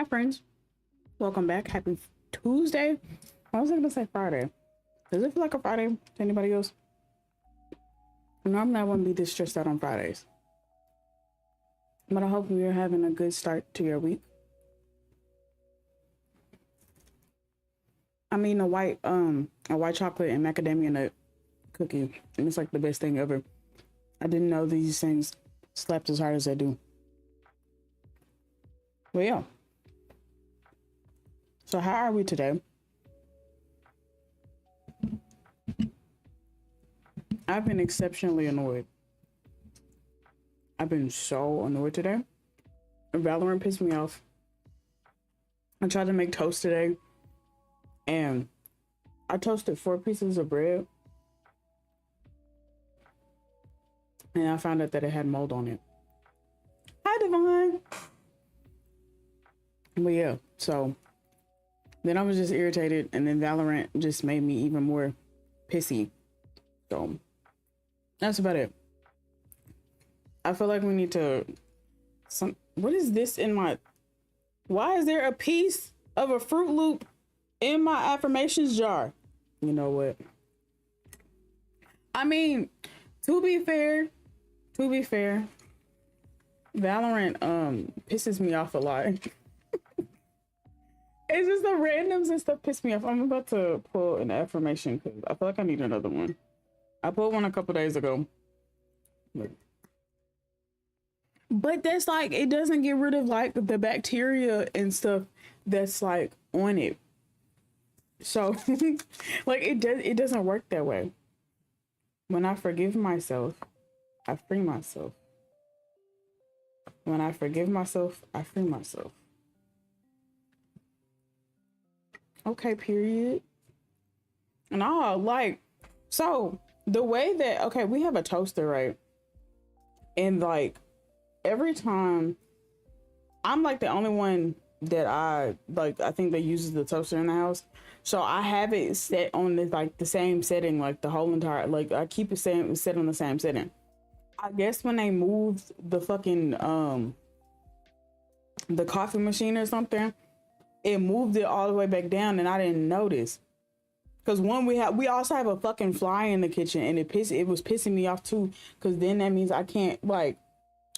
Hi, friends. Welcome back. Happy Tuesday. I was gonna say Friday. Does it feel like a Friday to anybody else? Normally, I wouldn't be this stressed out on Fridays, but I hope you're having a good start to your week. I'm eating a white chocolate and macadamia nut cookie, and it's like the best thing ever. I didn't know these things slapped as hard as they do. Well, yeah. So how are we today? I've been exceptionally annoyed. I've been so annoyed today. Valorant pissed me off. I tried to make toast today, and I toasted 4 pieces of bread, and I found out that it had mold on it. Hi, Divine. But yeah, so then I was just irritated, and then Valorant just made me even more pissy. So that's about it. I feel like we need to what is this in my, why is there a piece of a Fruit Loop in my affirmations jar? You know what? I mean, to be fair, Valorant pisses me off a lot. It's just the randoms and stuff piss me off. I'm about to pull an affirmation because I feel like I need another one. I pulled one a couple days ago. But that's like, it doesn't get rid of like the bacteria and stuff that's like on it. So like it doesn't work that way. When I forgive myself, I free myself. When I forgive myself, I free myself. Okay, period. And so the way that, okay, we have a toaster, right? And like every time, I'm like the only one that I think that uses the toaster in the house. So I have it set on the same setting, like the whole entire, like I keep it set on the same setting. I guess when they moved the fucking the coffee machine or something, it moved it all the way back down, and I didn't notice. Because we also have a fucking fly in the kitchen, and it was pissing me off too. Because then that means I can't, like,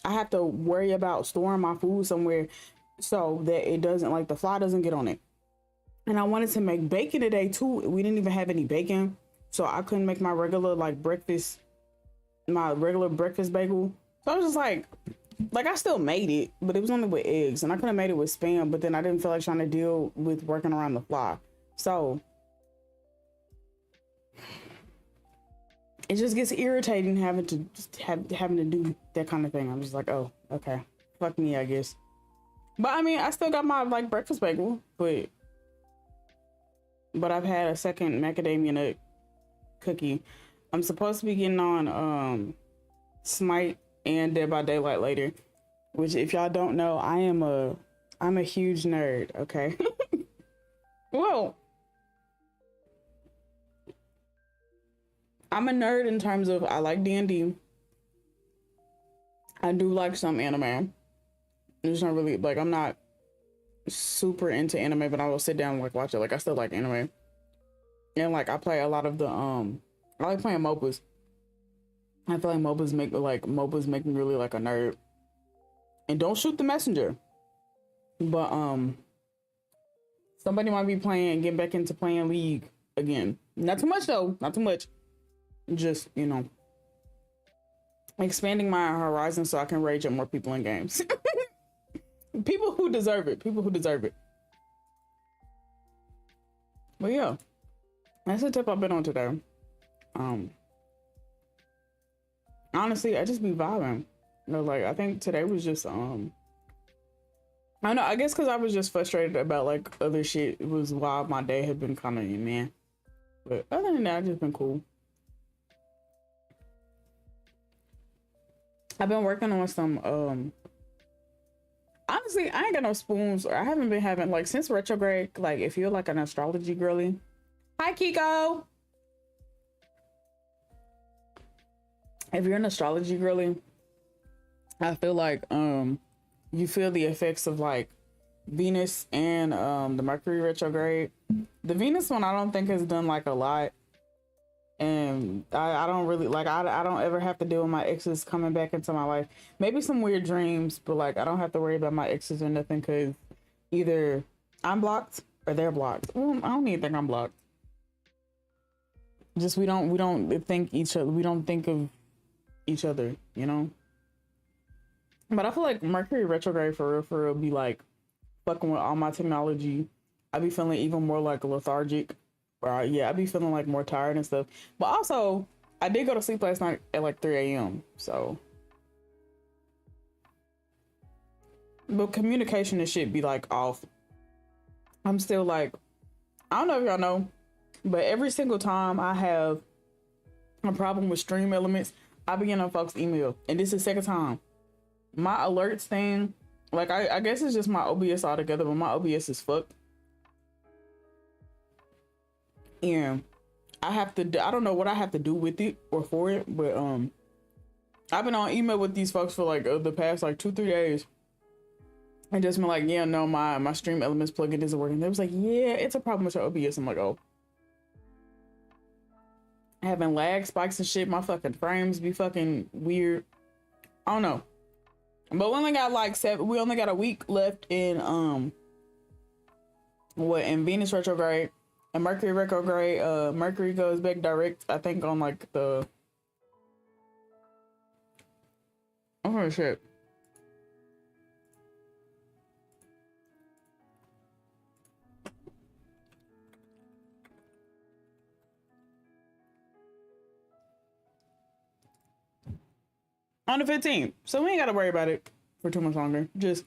I have to worry about storing my food somewhere so that it doesn't, like, the fly doesn't get on it. And I wanted to make bacon today too. We didn't even have any bacon, so I couldn't make my regular breakfast bagel. So I was just like I still made it, but it was only with eggs, and I could have made it with Spam, but then I didn't feel like trying to deal with working around the fly. So it just gets irritating having to do that kind of thing. I'm just like, oh, okay, fuck me, I guess. But I mean, I still got my breakfast bagel, but I've had a second macadamia nut cookie. I'm supposed to be getting on Smite and Dead by Daylight later, which, if y'all don't know, I'm a huge nerd, okay? Well, I'm a nerd in terms of I like D&D. I do like some anime. It's not really, I'm not super into anime, but I will sit down and watch it. I still like anime. And I play a lot of the I like playing MOBAs. I feel like MOBAs make me really like a nerd. And don't shoot the messenger. But somebody might be get back into playing League again. Not too much though, not too much. Just, expanding my horizon so I can rage at more people in games. People who deserve it. But yeah, that's the tip I've been on today. Honestly, I just be vibing. I think today was just I don't know, I guess because I was just frustrated about other shit. It was why my day had been kind of man. But other than that, I've just been cool. I've been working on some honestly, I ain't got no spoons, or I haven't been having since retrograde, if you're an astrology girly. Hi, Kiko. If you're an astrology girly, I feel you feel the effects of Venus and the Mercury retrograde. The Venus one I don't think has done like a lot. And I don't really like I don't ever have to deal with my exes coming back into my life. Maybe some weird dreams, but like I don't have to worry about my exes or nothing because either I'm blocked or they're blocked. Well, I don't even think I'm blocked. Just we don't think each other. We don't think of each other, you know. But I feel like Mercury retrograde for real be like fucking with all my technology. I be feeling even more like lethargic. Or yeah, I be feeling like more tired and stuff. But also, I did go to sleep last night at like 3 a.m. So, but communication and shit be like off. I'm still like, I don't know if y'all know, but every single time I have a problem with stream elements, I begin on folks' email, and this is the second time. My alerts thing, like I guess it's just my OBS altogether, but my OBS is fucked. And I don't know what I have to do with it or for it, but I've been on email with these folks for like the past like 2-3 days. And just been like, yeah, no, my stream elements plugin isn't working. They was like, yeah, it's a problem with your OBS. I'm like, oh. Having lag spikes and shit, my fucking frames be fucking weird. I don't know. But we only got like we only got a week left in in Venus retrograde. And Mercury retrograde, Mercury goes back direct, I think, on like the... Oh, shit. On the 15th. So we ain't got to worry about it for too much longer. Just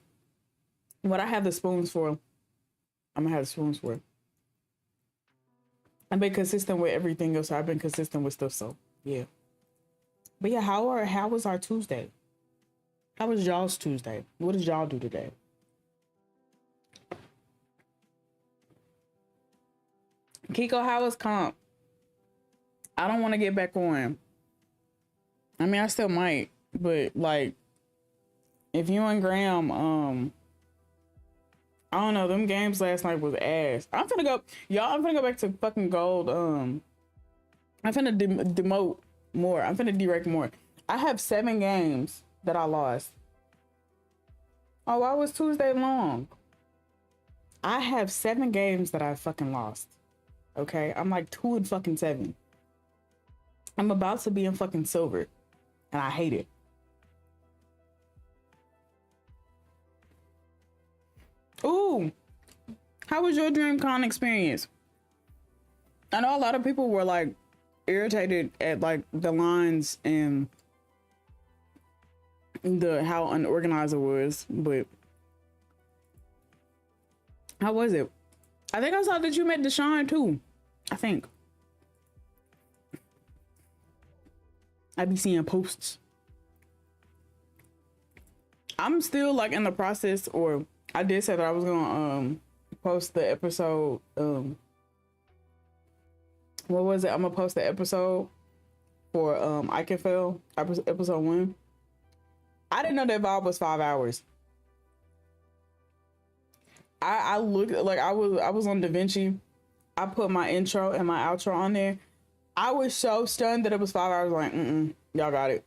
what I have the spoons for, I'm going to have the spoons for. I've been consistent with everything else. I've been consistent with stuff, so yeah. But yeah, how was our Tuesday? How was y'all's Tuesday? What did y'all do today? Kiko, how was comp? I don't want to get back on. I mean, I still might, but like, if you and Graham, I don't know, them games last night was ass. I'm finna go back to fucking gold. I'm finna demote more. I'm finna direct more. I have 7 games that I lost. Oh, why was Tuesday long? I have 7 games that I fucking lost. Okay, I'm like 2 and fucking 7. I'm about to be in fucking silver, and I hate it. Ooh, how was your DreamCon experience? I know a lot of people were like irritated at like the lines and how unorganized it was, but how was it? I think I saw that you met Deshaun too. I think I be seeing posts. I'm still like in the process, or I did say that I was gonna post the episode. What was it? I'm gonna post the episode for I Can Fail episode 1. I didn't know that vibe was 5 hours. I looked like I was on DaVinci. I put my intro and my outro on there. I was so stunned that it was 5 hours. Like, y'all got it.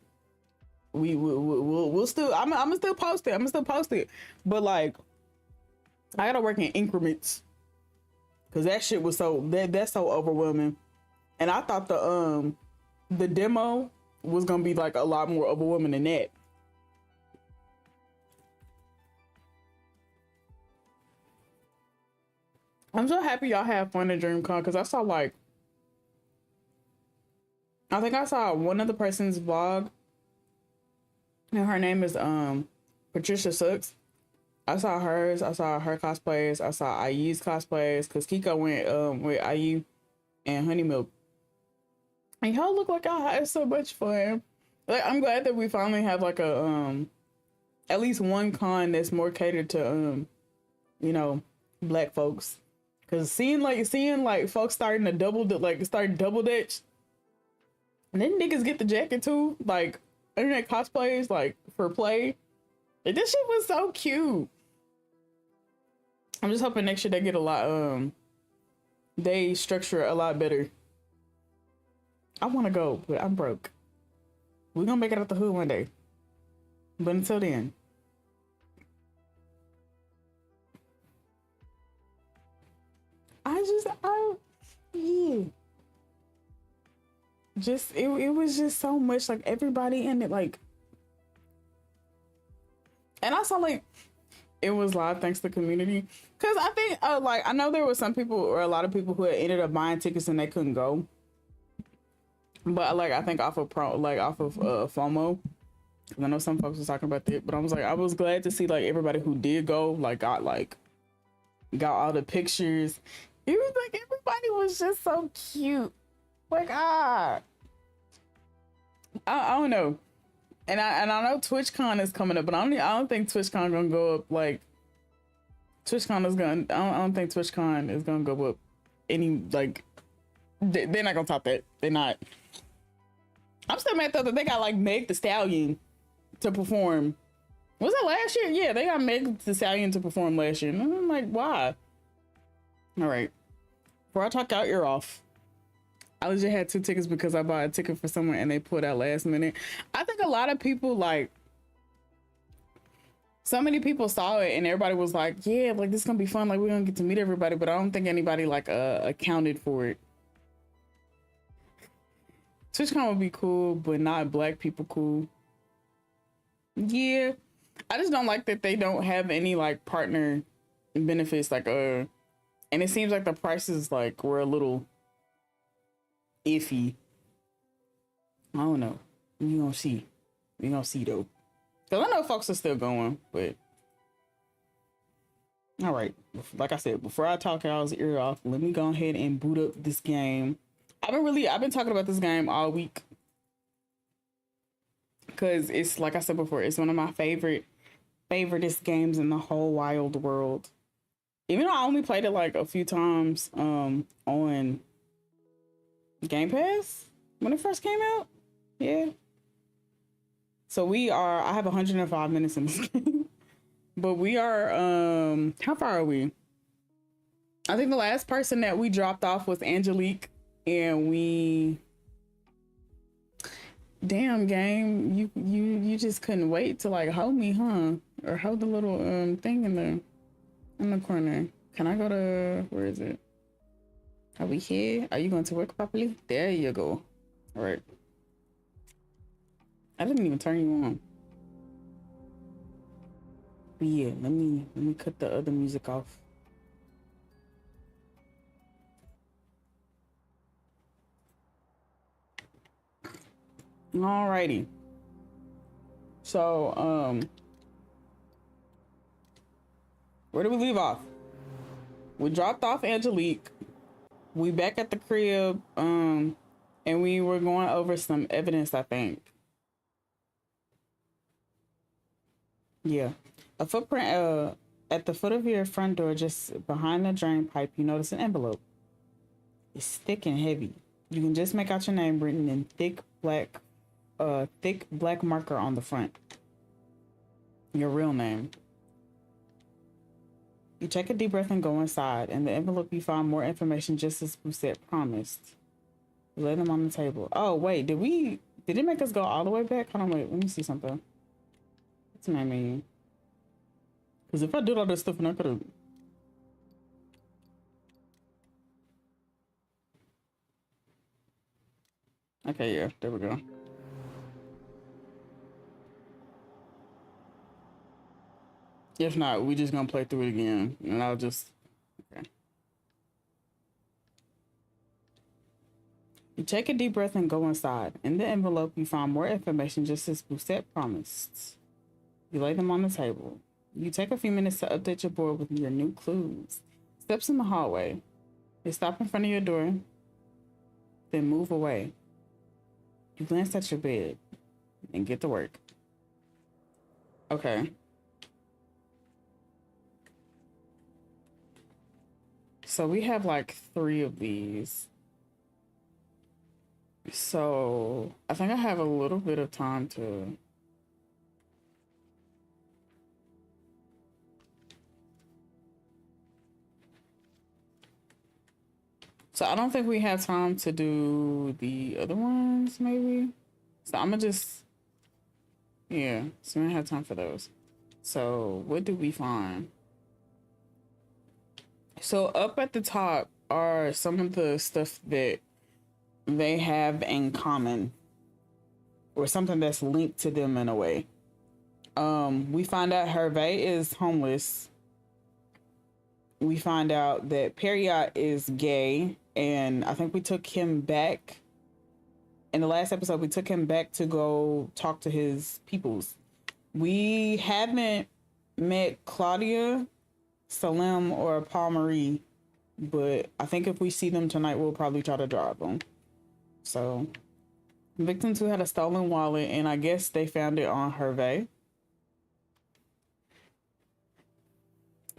We'll still. I'm gonna still post it. I'm gonna still post it. But like, I gotta work in increments because that shit was that's so overwhelming. And I thought the demo was gonna be like a lot more overwhelming than that. I'm so happy y'all have fun at DreamCon because I saw like, I think I saw one other person's vlog, and her name is Patricia Sooks. I saw hers. I saw her cosplays. I saw IU's cosplays because Kiko went with IU and Honey Milk. And y'all look like y'all had so much fun. Like, I'm glad that we finally have like a at least one con that's more catered to you know, black folks. Cause seeing like folks starting to double ditch, and then niggas get the jacket too, like internet cosplays like for play. Like, this shit was so cute. I'm just hoping next year they get a lot, they structure it a lot better. I want to go, but I'm broke. We're gonna make it out the hood one day. But until then, yeah. Just, it was just so much, like, everybody in it, like, and I saw, like, it was live thanks to the community. Because I think, like, I know there was some people, or a lot of people who had ended up buying tickets and they couldn't go. But, like, I think off of FOMO. I know some folks was talking about that, but I was like, I was glad to see, like, everybody who did go, like, got all the pictures. It was like everybody was just so cute. Like, I don't know. And I know TwitchCon is coming up, but I don't think TwitchCon gonna go up. Like, TwitchCon is gonna. I don't think TwitchCon is gonna go up any, like. They're not gonna top that. They're not. I'm still mad though that they got, like, Meg the Stallion to perform. Was it last year? Yeah, they got Meg the Stallion to perform last year. And I'm like, why? All right. Before I talk out ear off, I legit had 2 tickets because I bought a ticket for someone and they pulled out last minute. I think a lot of people, like, so many people saw it and everybody was like, yeah, like, this is gonna be fun. Like, we're gonna get to meet everybody. But I don't think anybody, like, accounted for it. TwitchCon would be cool, but not black people cool. Yeah. I just don't like that they don't have any, like, partner benefits, like, and it seems like the prices, like, were a little iffy. I don't know. We gonna see. We gonna see though. Cause I know folks are still going, but all right. Like I said, before I talk y'all's ear off, let me go ahead and boot up this game. I've been talking about this game all week. Cause it's, like I said before, it's one of my favoriteest games in the whole wild world. Even though I only played it like a few times on Game Pass when it first came out. Yeah. So I have 105 minutes in this game. But we are, how far are we? I think the last person that we dropped off was Angelique, and damn game, you just couldn't wait to, like, hold me, huh? Or hold the little thing in the corner. Can I go to, where is it? Are we here? Are you going to work properly? There you go. All right. I didn't even turn you on. But yeah, let me cut the other music off. Alrighty. So, where do we leave off? We dropped off Angelique. We back at the crib, and we were going over some evidence, I think. Yeah. A footprint at the foot of your front door, just behind the drain pipe, you notice an envelope. It's thick and heavy. You can just make out your name written in thick black marker on the front. Your real name. You take a deep breath and go inside. In the envelope, you find more information just as Poussette promised. You lay them on the table. Oh, wait, did it make us go all the way back? Hold on, wait, let me see something. What's my mean? Because if I did all this stuff, and I could have... Okay, yeah, there we go. If not, we just gonna play through it again, and I'll just... Okay. You take a deep breath and go inside. In the envelope, you find more information just as Poussette promised. You lay them on the table. You take a few minutes to update your board with your new clues. Steps in the hallway. You stop in front of your door, then move away. You glance at your bed and get to work. Okay. So we have like 3 of these. So I think I have a little bit of time to... So I don't think we have time to do the other ones, maybe. So I'm gonna just, yeah, so we don't have time for those. So what do we find? So up at the top are some of the stuff that they have in common, or something that's linked to them in a way. We find out Hervé is homeless. We find out that Periot is gay, and I think we took him back. In the last episode, we took him back to go talk to his peoples. We haven't met Claudia, Salem, or Paul Marie, but I think if we see them tonight, we'll probably try to drive them. So, victims who had a stolen wallet, and I guess they found it on Hervé.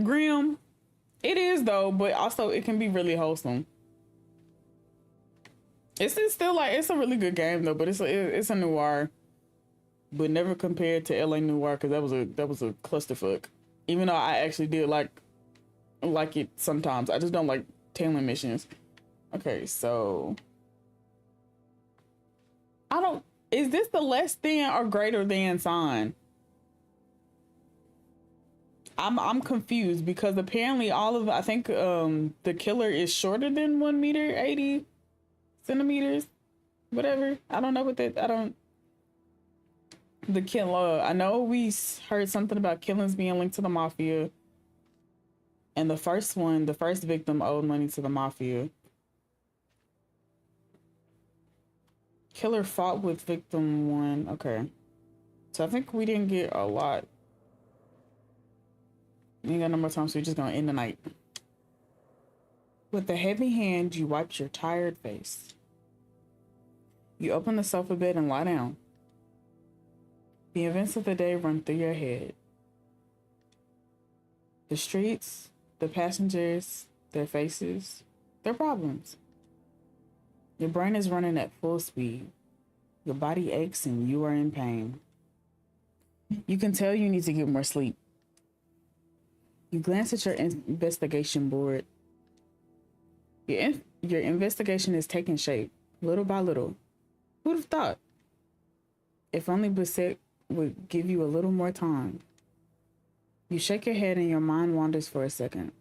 Grim. It is though, but also it can be really wholesome. It's still like, it's a really good game though, but it's a noir, but never compared to LA Noir, because that was a clusterfuck. Even though I actually did like it sometimes, I just don't like tailing missions. Okay, so I don't. Is this the less than or greater than sign? I'm confused, because apparently I think the killer is shorter than 1 meter 80 centimeters, whatever. I don't know what that, the killer, I know we heard something about killings being linked to the mafia, and the first victim owed money to the mafia. Killer fought with victim 1. Okay, so I think we didn't get a lot. We ain't got no more time, so we're just gonna end the night. With a heavy hand, you wipe your tired face. You open the sofa bed and lie down. The events of the day run through your head. The streets, the passengers, their faces, their problems. Your brain is running at full speed. Your body aches and you are in pain. You can tell you need to get more sleep. You glance at your investigation board. Your investigation is taking shape, little by little. Who'd have thought? If only Bissett would give you a little more time. You shake your head and your mind wanders for a second.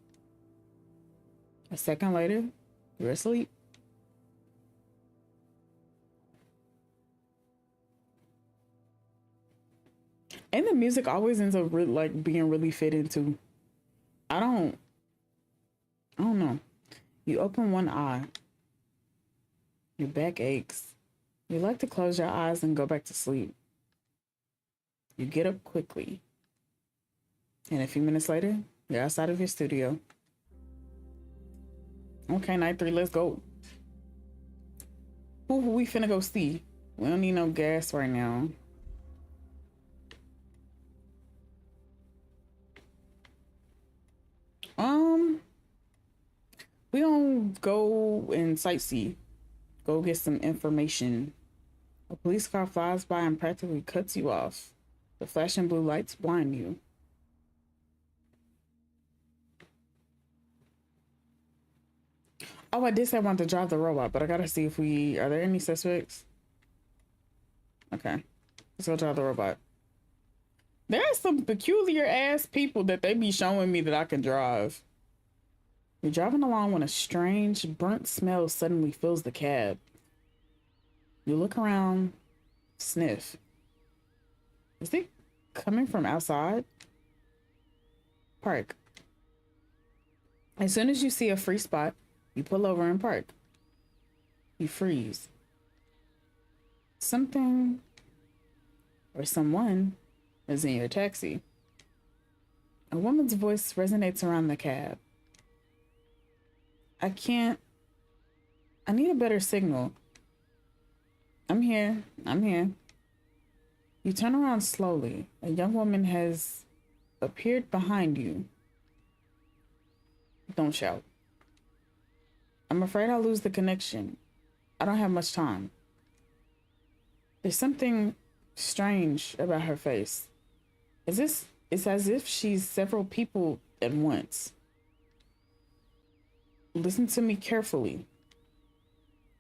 A second later, you're asleep. And the music always ends up being really fitting too. I don't know. You open one eye. Your back aches. You like to close your eyes and go back to sleep. You get up quickly. And a few minutes later, you're outside of your studio. Okay, night 3, let's go. Who we finna go see? We don't need no gas right now. We gonna go and sightsee. Go get some information. A police car flies by and practically cuts you off. The flashing blue lights blind you. Oh, I did say I wanted to drive the robot, but I gotta see if are there any suspects? Okay, let's go drive the robot. There are some peculiar ass people that they be showing me that I can drive. You're driving along when a strange, burnt smell suddenly fills the cab. You look around, sniff. Is it coming from outside? Park. As soon as you see a free spot, you pull over and park. You freeze. Something or someone is in your taxi. A woman's voice resonates around the cab. I need a better signal. I'm here. You turn around slowly. A young woman has appeared behind you. Don't shout. I'm afraid I'll lose the connection. I don't have much time. There's something strange about her face. It's as if she's several people at once. Listen to me carefully.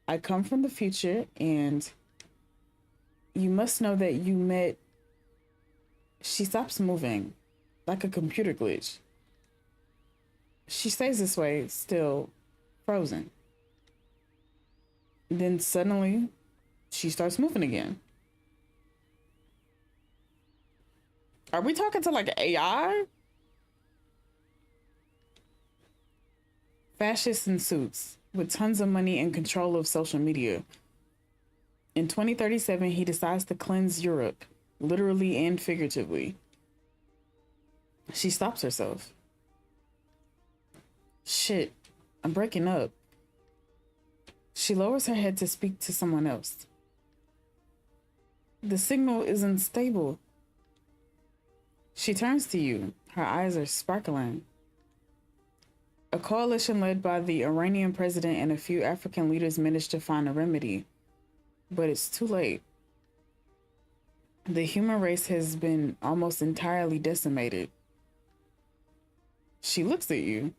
I come from the future, and you must know that you met. She stops moving, like a computer glitch. She stays this way, still frozen. Then suddenly, she starts moving again. Are we talking to like AI? Fascists in suits with tons of money and control of social media. In 2037, he decides to cleanse Europe, literally and figuratively. She stops herself. Shit, I'm breaking up. She lowers her head to speak to someone else. The signal is unstable. She turns to you. Her eyes are sparkling. A coalition led by the Iranian president and a few African leaders managed to find a remedy, but it's too late. The human race has been almost entirely decimated. She looks at you.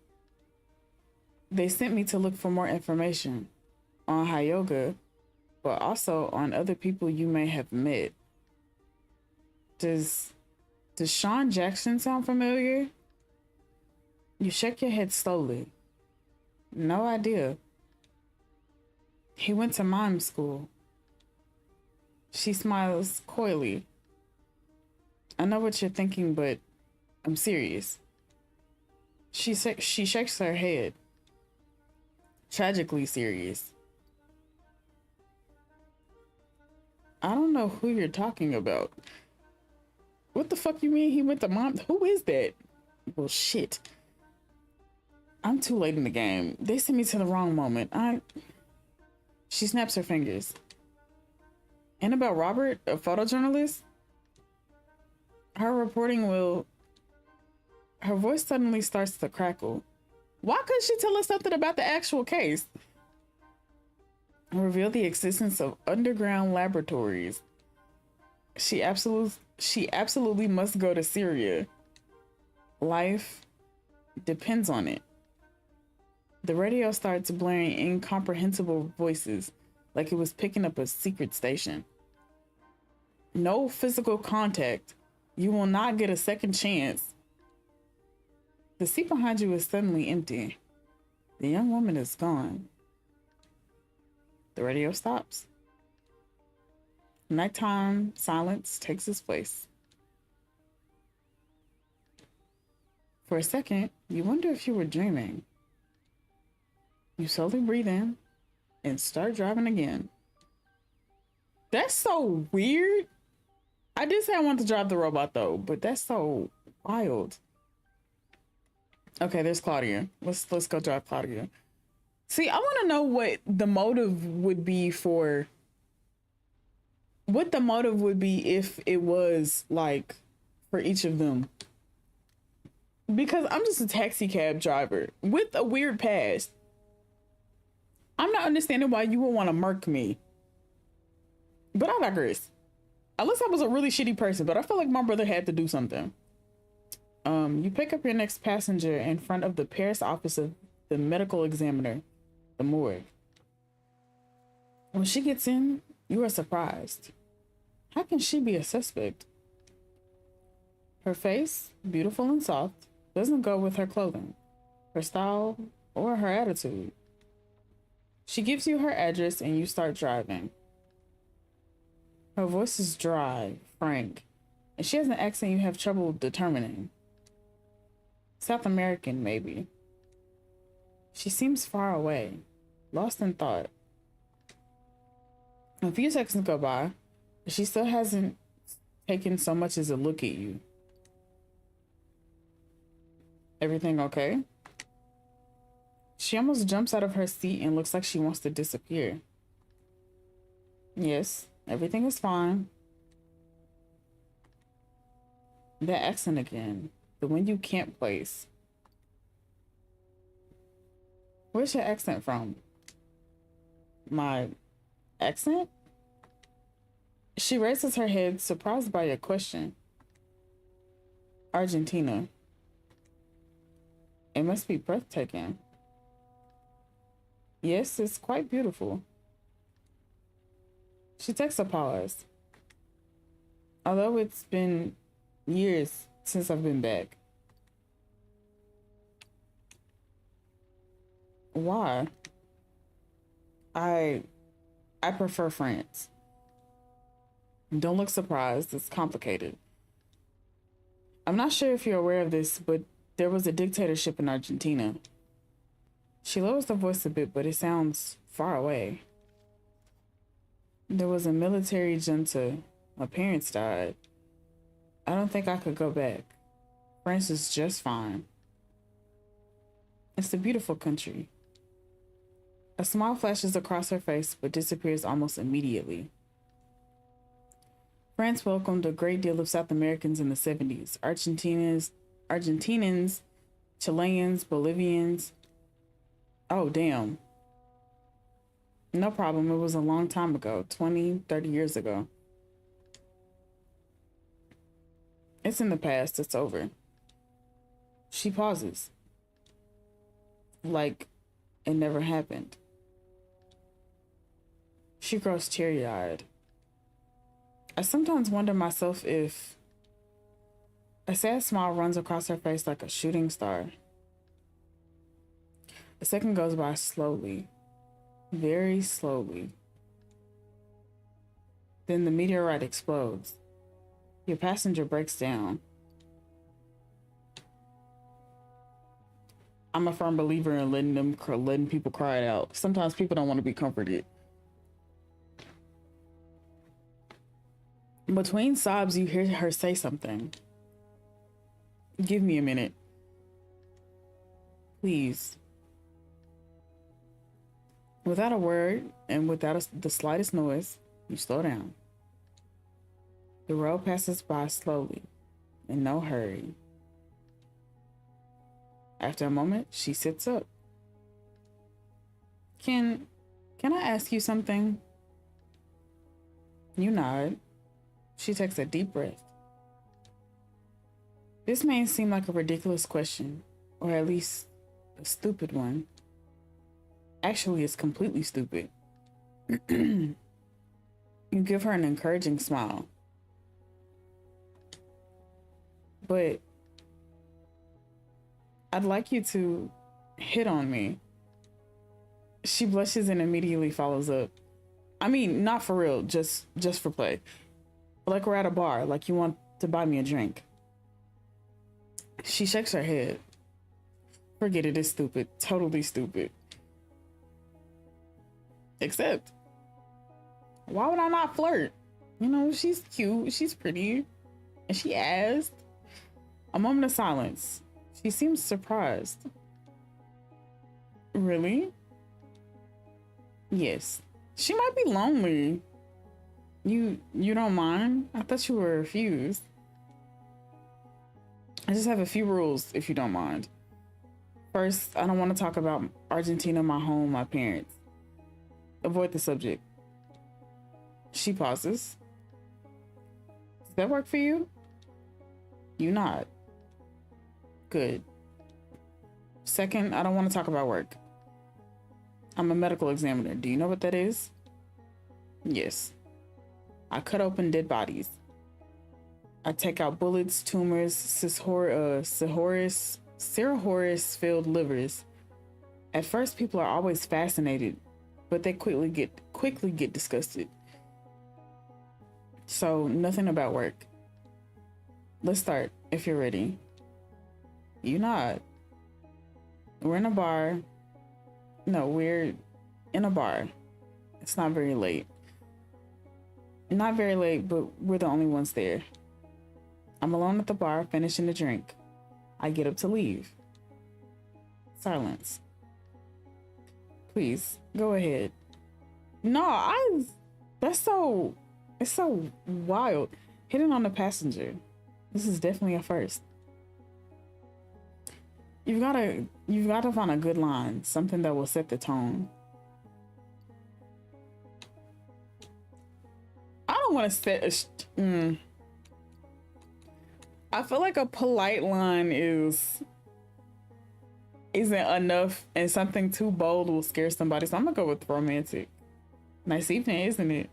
They sent me to look for more information on Hyoga, but also on other people you may have met. Does Sean Jackson sound familiar? You shake your head slowly. No idea. He went to mime school. She smiles coyly. I know what you're thinking, but I'm serious. She shakes her head. Tragically serious. I don't know who you're talking about. What the fuck you mean he went to mom? Who is that? Well, shit. I'm too late in the game. They sent me to the wrong moment. She snaps her fingers. Annabelle Robert, a photojournalist? Her reporting will... Her voice suddenly starts to crackle. Why couldn't she tell us something about the actual case? Reveal the existence of underground laboratories. She absolutely must go to Syria. Life depends on it. The radio starts blaring incomprehensible voices, like it was picking up a secret station. No physical contact. You will not get a second chance. The seat behind you is suddenly empty. The young woman is gone. The radio stops. Nighttime silence takes its place. For a second, you wonder if you were dreaming. You slowly breathe in and start driving again. That's so weird. I did say I wanted to drive the robot though, but that's so wild. Okay, there's Claudia. Let's go drive Claudia. See, I want to know what the motive would be for... What the motive would be if it was, like, for each of them. Because I'm just a taxi cab driver with a weird past. I'm not understanding why you would want to murk me. But I digress. Unless I was a really shitty person, but I feel like my brother had to do something. You pick up your next passenger in front of the Paris office of the medical examiner, the morgue. When she gets in, you are surprised. How can she be a suspect? Her face, beautiful and soft, doesn't go with her clothing, her style, or her attitude. She gives you her address and you start driving. Her voice is dry, frank, and she has an accent you have trouble determining. South American, maybe. She seems far away, lost in thought. A few seconds go by, but she still hasn't taken so much as a look at you. Everything okay? She almost jumps out of her seat and looks like she wants to disappear. Yes, everything is fine. That accent again. The one you can't place. Where's your accent from? My accent? She raises her head, surprised by your question. Argentina. It must be breathtaking. Yes, it's quite beautiful. She takes a pause. Although it's been years since I've been back. Why? I prefer France. Don't look surprised. It's complicated. I'm not sure if you're aware of this, but there was a dictatorship in Argentina. She lowers the voice a bit, but it sounds far away. There was a military junta. My parents died. I don't think I could go back. France is just fine. It's a beautiful country. A smile flashes across her face, but disappears almost immediately. France welcomed a great deal of South Americans in the 70s. Argentinians, Chileans, Bolivians. Oh, damn. No problem. It was a long time ago, 20, 30 years ago. It's in the past. It's over. She pauses. Like it never happened. She grows teary-eyed. I sometimes wonder myself if a sad smile runs across her face like a shooting star. A second goes by slowly, very slowly. Then the meteorite explodes. Your passenger breaks down. I'm a firm believer in letting people cry it out. Sometimes people don't want to be comforted. Between sobs, you hear her say something. Give me a minute. Please. Without a word and without the slightest noise, you slow down. The road passes by slowly, in no hurry. After a moment, she sits up. Can I ask you something? You nod. She takes a deep breath. This may seem like a ridiculous question, or at least a stupid one. Actually, it's completely stupid. You give her an encouraging smile. But I'd like you to hit on me. She blushes and immediately follows up. I mean, not for real, just for play. Like we're at a bar, like you want to buy me a drink. She shakes her head. Forget it, it's stupid. Totally stupid. Except, why would I not flirt? You know, she's cute, she's pretty. And she asked. A moment of silence. She seems surprised. Really? Yes. She might be lonely. You don't mind? I thought you were refused. I just have a few rules, if you don't mind. First, I don't want to talk about Argentina, my home, my parents. Avoid the subject. She pauses. Does that work for you? You nod. Good. Second, I don't want to talk about work. I'm a medical examiner. Do you know what that is? Yes. I cut open dead bodies. I take out bullets, tumors, cirrhosis-filled livers. At first, people are always fascinated, but they quickly get disgusted. So, nothing about work. Let's start, if you're ready. You nod. We're in a bar. No, we're in a bar. It's not very late. Not very late, but we're the only ones there. I'm alone at the bar, finishing the drink. I get up to leave. Silence. Please, go ahead. No, it's so wild. Hitting on the passenger. This is definitely a first. You've got to find a good line, something that will set the tone. I don't want to set I feel like a polite line isn't enough, and something too bold will scare somebody. So I'm gonna go with romantic. Nice evening, isn't it?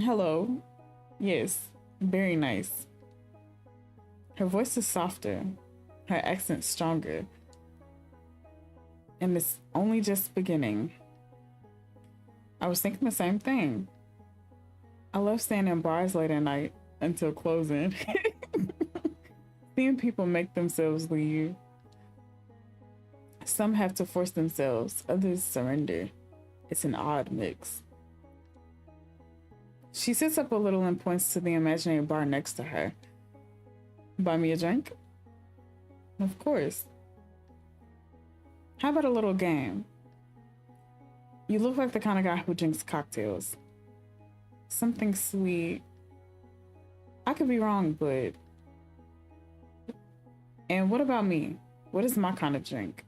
Hello. Yes, very nice. Her voice is softer, her accent stronger, and it's only just beginning. I was thinking the same thing. I love staying in bars late at night until closing. Seeing people make themselves leave. Some have to force themselves, others surrender. It's an odd mix. She sits up a little and points to the imaginary bar next to her. Buy me a drink? Of course. How about a little game? You look like the kind of guy who drinks cocktails. Something sweet. I could be wrong, but... And what about me? What is my kind of drink?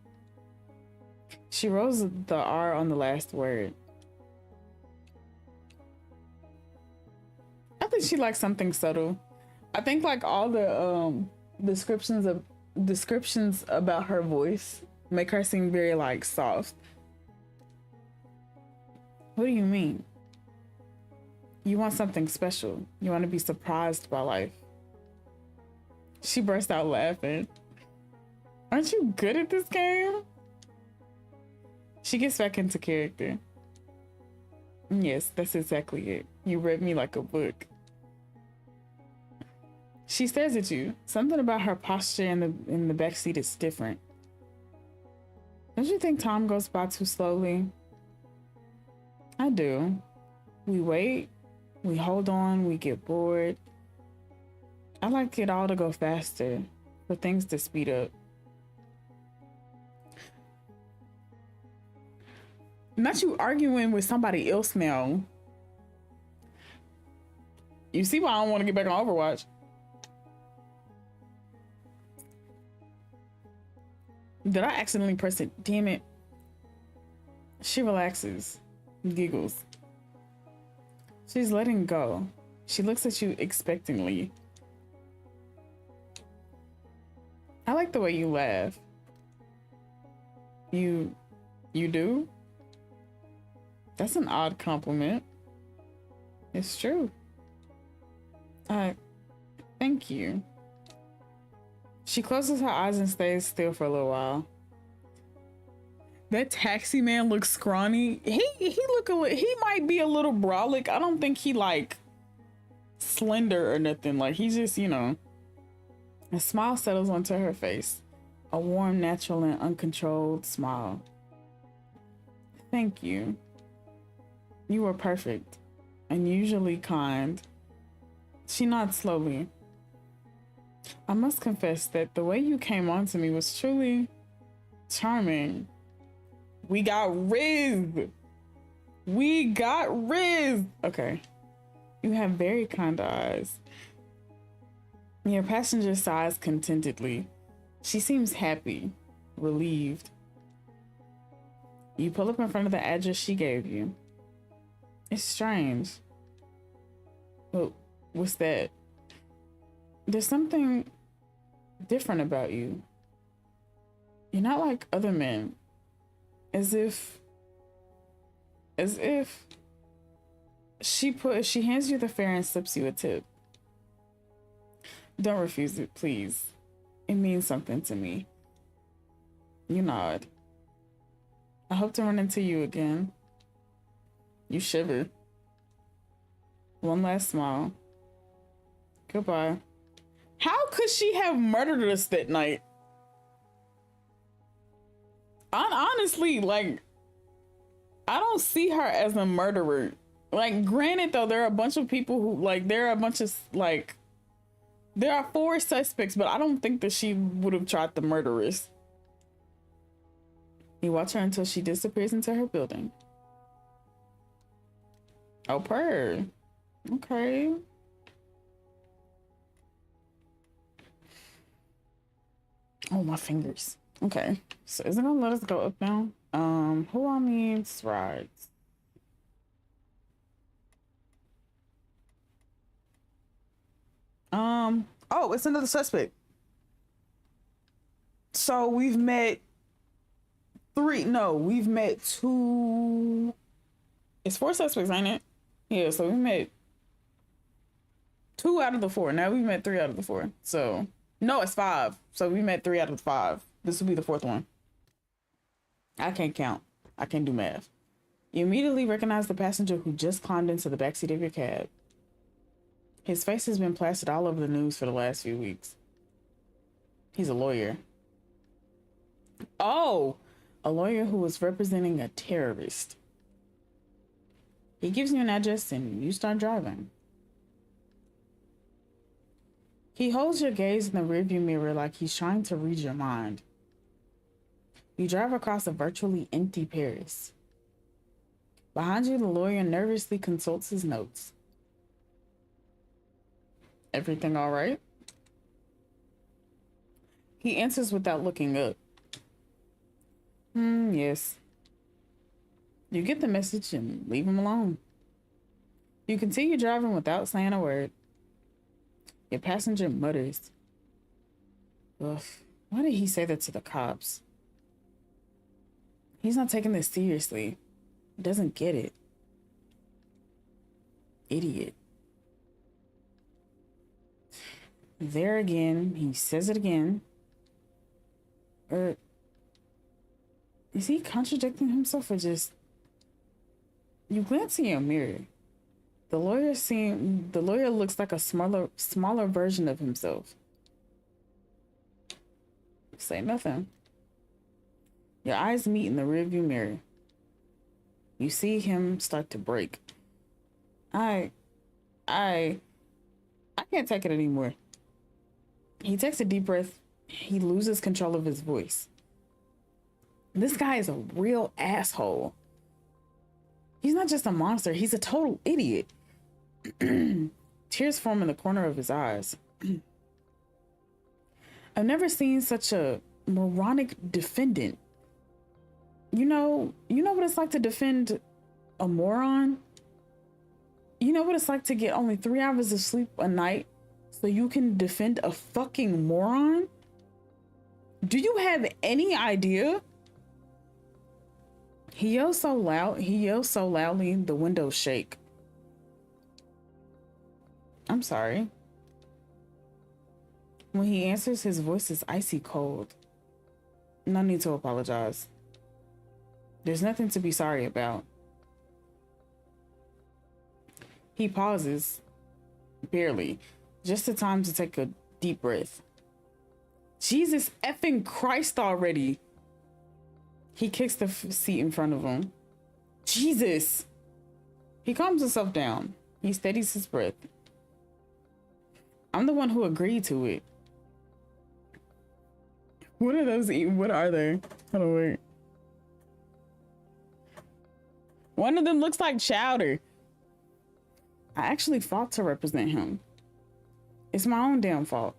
She rolls the R on the last word. I think she likes something subtle. I think like all the descriptions about her voice make her seem very like soft. What do you mean? You want something special. You want to be surprised by life. She burst out laughing. Aren't you good at this game? She gets back into character. Yes, that's exactly it. You read me like a book. She stares at you. Something about her posture in the backseat is different. Don't you think time goes by too slowly? I do. We wait, we hold on, we get bored. I like it all to go faster, for things to speed up. Not you arguing with somebody else now. You see why I don't want to get back on Overwatch. Did I accidentally press it? Damn it. She relaxes, giggles. She's letting go. She looks at you expectantly. I like the way you laugh. You do? That's an odd compliment. It's true. Thank you. She closes her eyes and stays still for a little while. That taxi man looks scrawny. He might be a little brolic. I don't think he like slender or nothing. Like he's just, you know. A smile settles onto her face. A warm, natural, and uncontrolled smile. Thank you. You were perfect. Unusually kind. She nods slowly. I must confess that the way you came on to me was truly charming. We got Riz. Okay. You have very kind eyes. Your passenger sighs contentedly. She seems happy, relieved. You pull up in front of the address she gave you. It's strange. Well, what's that? There's something different about you. You're not like other men. As if she hands you the fare and slips you a tip. Don't refuse it, please. It means something to me. You nod. I hope to run into you again. You shiver. One last smile. Goodbye. How could she have murdered us that night? Honestly, like, I don't see her as a murderer. Like, granted, though, there are a bunch of people who, like, there are 4 suspects, but I don't think that she would have tried to murder us. You watch her until she disappears into her building. Oh, purr. Okay. Oh, my fingers. Okay. So is it gonna let us go up now? Who all needs rides? Oh, it's another suspect. So we've met 3. No, we've met 2. It's 4 suspects, ain't it? Yeah, so we met 2 out of the 4. Now we met 3 out of the 4. So no, it's 5. So we met 3 out of the 5. This will be the 4th one. I can't count. I can't do math. You immediately recognize the passenger who just climbed into the backseat of your cab. His face has been plastered all over the news for the last few weeks. He's a lawyer. Oh, a lawyer who was representing a terrorist. He gives you an address and you start driving. He holds your gaze in the rearview mirror like he's trying to read your mind. You drive across a virtually empty Paris. Behind you, the lawyer nervously consults his notes. Everything all right? He answers without looking up. Yes. You get the message and leave him alone. You continue driving without saying a word. Your passenger mutters. Ugh, why did he say that to the cops? He's not taking this seriously. He doesn't get it. Idiot. There again, he says it again. Is he contradicting himself or just... You glance in your mirror. The lawyer looks like a smaller version of himself. Say nothing. Your eyes meet in the rearview mirror. You see him start to break. I can't take it anymore. He takes a deep breath. He loses control of his voice. This guy is a real asshole. He's not just a monster. He's a total idiot. Tears form in the corner of his eyes. I've never seen such a moronic defendant. You know what it's like to defend a moron? You know what it's like to get only 3 hours of sleep a night so you can defend a fucking moron? Do you have any idea? He yells so loudly, the windows shake. I'm sorry. When he answers, his voice is icy cold. No need to apologize. There's nothing to be sorry about. He pauses, barely, just the time to take a deep breath. Jesus effing Christ already. He kicks the seat in front of him. Jesus. He calms himself down. He steadies his breath. I'm the one who agreed to it. What are those? What are they? Hold on, wait. One of them looks like chowder. I actually fought to represent him. It's my own damn fault.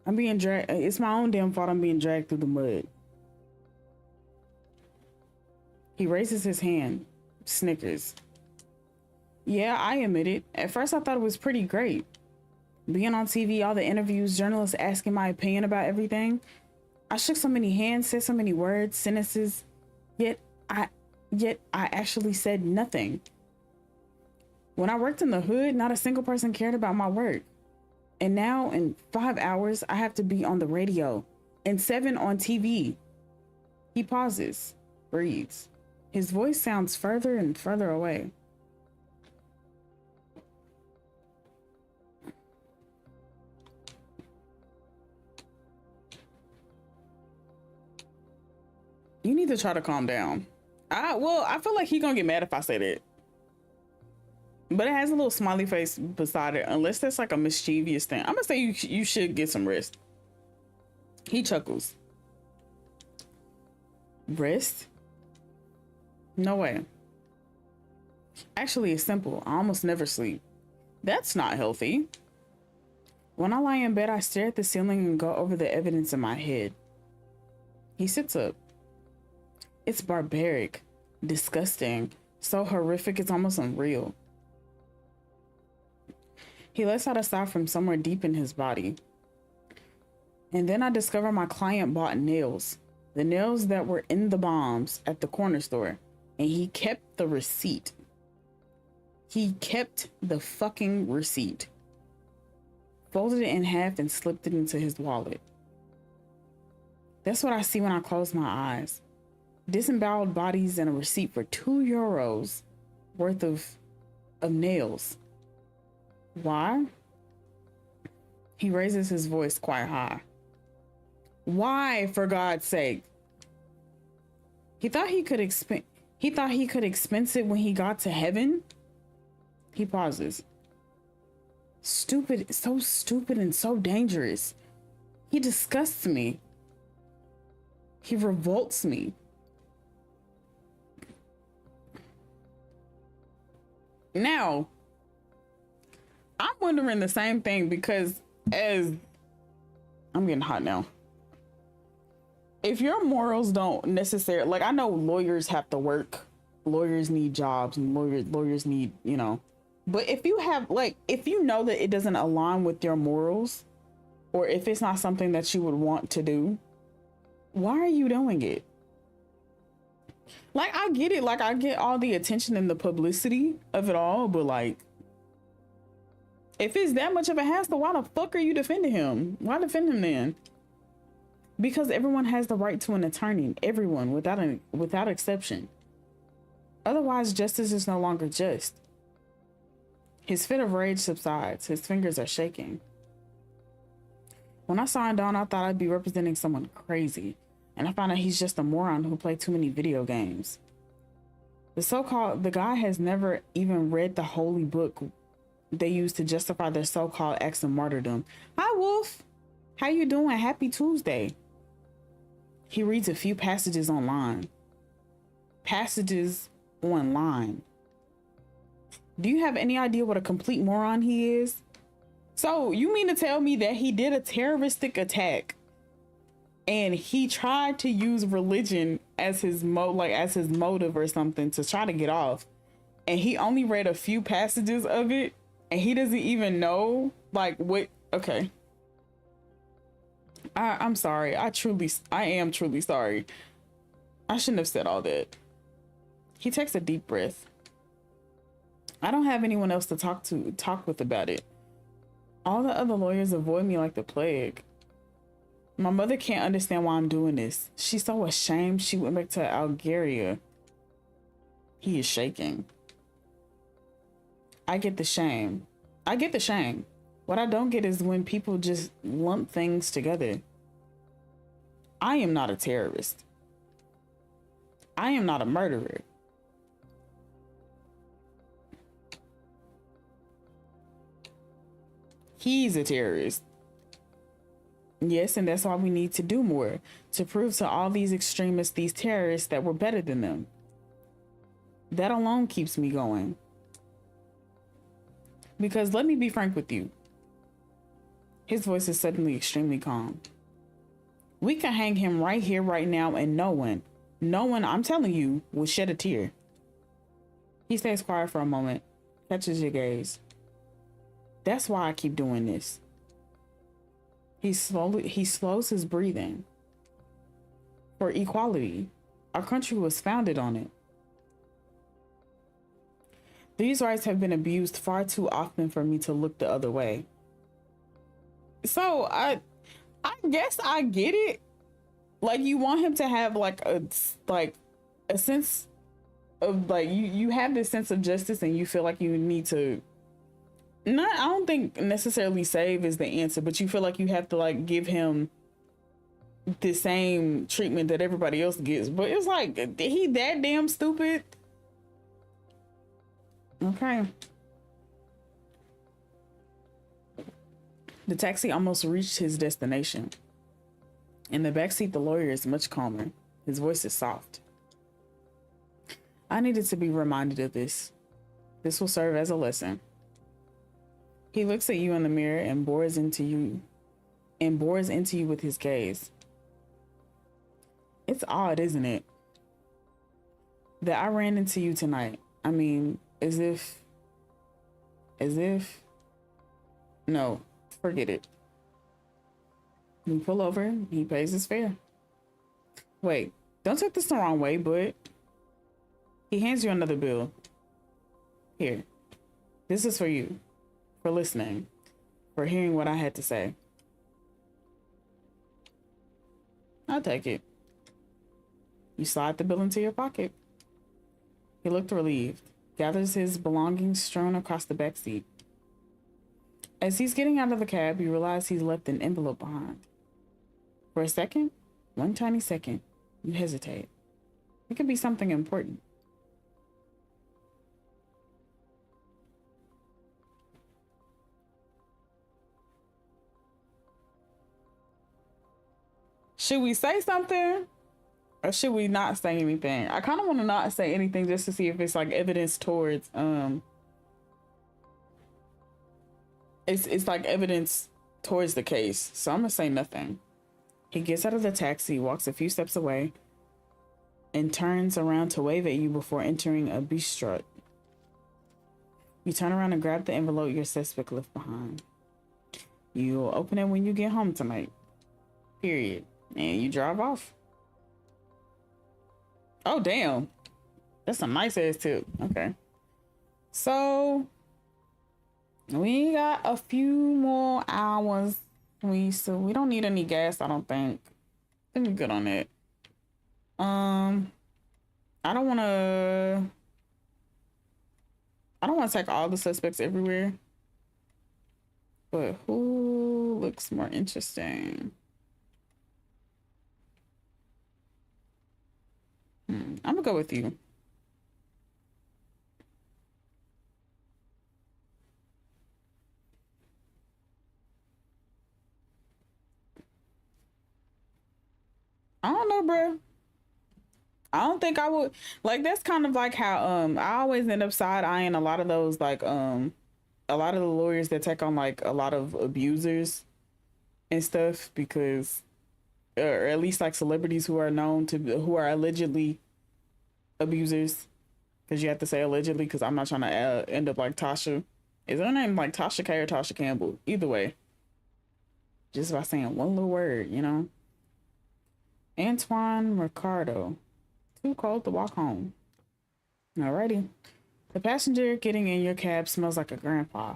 It's my own damn fault I'm being dragged through the mud. He raises his hand, snickers. Yeah, I admit it. At first I thought it was pretty great. Being on TV, all the interviews, journalists asking my opinion about everything. I shook so many hands, said so many words, sentences, yet I actually said nothing. When I worked in the hood, not a single person cared about my work. And now in 5 hours, I have to be on the radio and 7 on TV. He pauses, breathes. His voice sounds further and further away. You need to try to calm down. I feel like he's gonna get mad if I say that. But it has a little smiley face beside it, unless that's like a mischievous thing. I'm gonna say you should get some rest. He chuckles. Rest? No way. Actually, it's simple. I almost never sleep. That's not healthy. When I lie in bed, I stare at the ceiling and go over the evidence in my head. He sits up. It's barbaric, disgusting, so horrific it's almost unreal. He lets out a sigh from somewhere deep in his body. And then I discover my client bought nails. The nails that were in the bombs at the corner store. And he kept the receipt. He kept the fucking receipt. folded it in half and slipped it into his wallet. That's what I see when I close my eyes. Disemboweled bodies and a receipt for €2 worth of nails. Why? He raises his voice quite high. Why, for God's sake? He thought he could expense it when he got to heaven. He pauses. Stupid, so stupid and so dangerous. He disgusts me. He revolts me. Now, I'm wondering the same thing because I'm getting hot now. If your morals don't necessarily, like, I know lawyers have to work, lawyers need jobs, and lawyers need, but if you have, like, if you know that it doesn't align with your morals, or if it's not something that you would want to do, why are you doing it? Like, I get it. Like, I get all the attention and the publicity of it all, but like, if it's that much of a hassle, why the fuck are you defending him? Why defend him then? Because everyone has the right to an attorney. Everyone, without exception. Otherwise, justice is no longer just. His fit of rage subsides. His fingers are shaking. When I signed on, I thought I'd be representing someone crazy. And I found out he's just a moron who played too many video games. The guy has never even read the holy book they use to justify their so-called acts of martyrdom. Hi, Wolf. How you doing? Happy Tuesday. He reads a few passages online. Passages online. Do you have any idea what a complete moron he is? So you mean to tell me that he did a terroristic attack and he tried to use religion as his motive or something to try to get off, and he only read a few passages of it and he doesn't even know like what? Okay. I'm sorry. I am truly sorry. I shouldn't have said all that. He takes a deep breath. I don't have anyone else to talk with about it. All the other lawyers avoid me like the plague. My mother can't understand why I'm doing this. She's so ashamed she went back to Algeria. He is shaking. I get the shame. What I don't get is when people just lump things together. I am not a terrorist. I am not a murderer. He's a terrorist. Yes, and that's why we need to do more, to prove to all these extremists, these terrorists, that we're better than them. That alone keeps me going. Because let me be frank with you. His voice is suddenly extremely calm. We can hang him right here, right now, and no one, I'm telling you, will shed a tear. He stays quiet for a moment, catches your gaze. That's why I keep doing this. He slows his breathing. For equality. Our country was founded on it. These rights have been abused far too often for me to look the other way. So I guess I get it. Like, you want him to have like a sense of like, you have this sense of justice and you feel like you need to I don't think necessarily save is the answer, but you feel like you have to like give him the same treatment that everybody else gets. But it's like, he that damn stupid? Okay. The taxi almost reached his destination. In the backseat, the lawyer is much calmer. His voice is soft. I needed to be reminded of this. This will serve as a lesson. He looks at you in the mirror and bores into you with his gaze. It's odd, isn't it? That I ran into you tonight. I mean, as if, no, forget it. We pull over, he pays his fare. Wait, don't take this the wrong way, but he hands you another bill. Here, this is for you, for listening, for hearing what I had to say. I'll take it. You slide the bill into your pocket. He looked relieved, gathers his belongings strewn across the back seat. As he's getting out of the cab, you realize he's left an envelope behind. For a second, one tiny second, you hesitate. It could be something important. Should we say something or should we not say anything? I kind of want to not say anything just to see if it's like evidence towards it's like evidence towards the case. So I'm gonna say nothing. He gets out of the taxi, walks a few steps away, and turns around to wave at you before entering a bistro. You turn around and grab the envelope your suspect left behind. You'll open it when you get home tonight. Period. And you drive off. Oh, damn. That's a nice ass tip. Okay. So we got a few more hours. So we don't need any gas, I don't think. I think we're good on that. I don't want to take all the suspects everywhere. But who looks more interesting? I'm gonna go with you. I don't know, bro. I don't think I would like. That's kind of like how I always end up side eyeing a lot of those like a lot of the lawyers that take on like a lot of abusers and stuff, because or at least like celebrities who are known to who are allegedly abusers, because you have to say allegedly because I'm not trying to end up like Tasha. Is her name like Tasha K or Tasha Campbell? Either way, just by saying one little word, you know. Antoine Ricardo. Too cold to walk home. Alrighty. The passenger getting in your cab smells like a grandpa.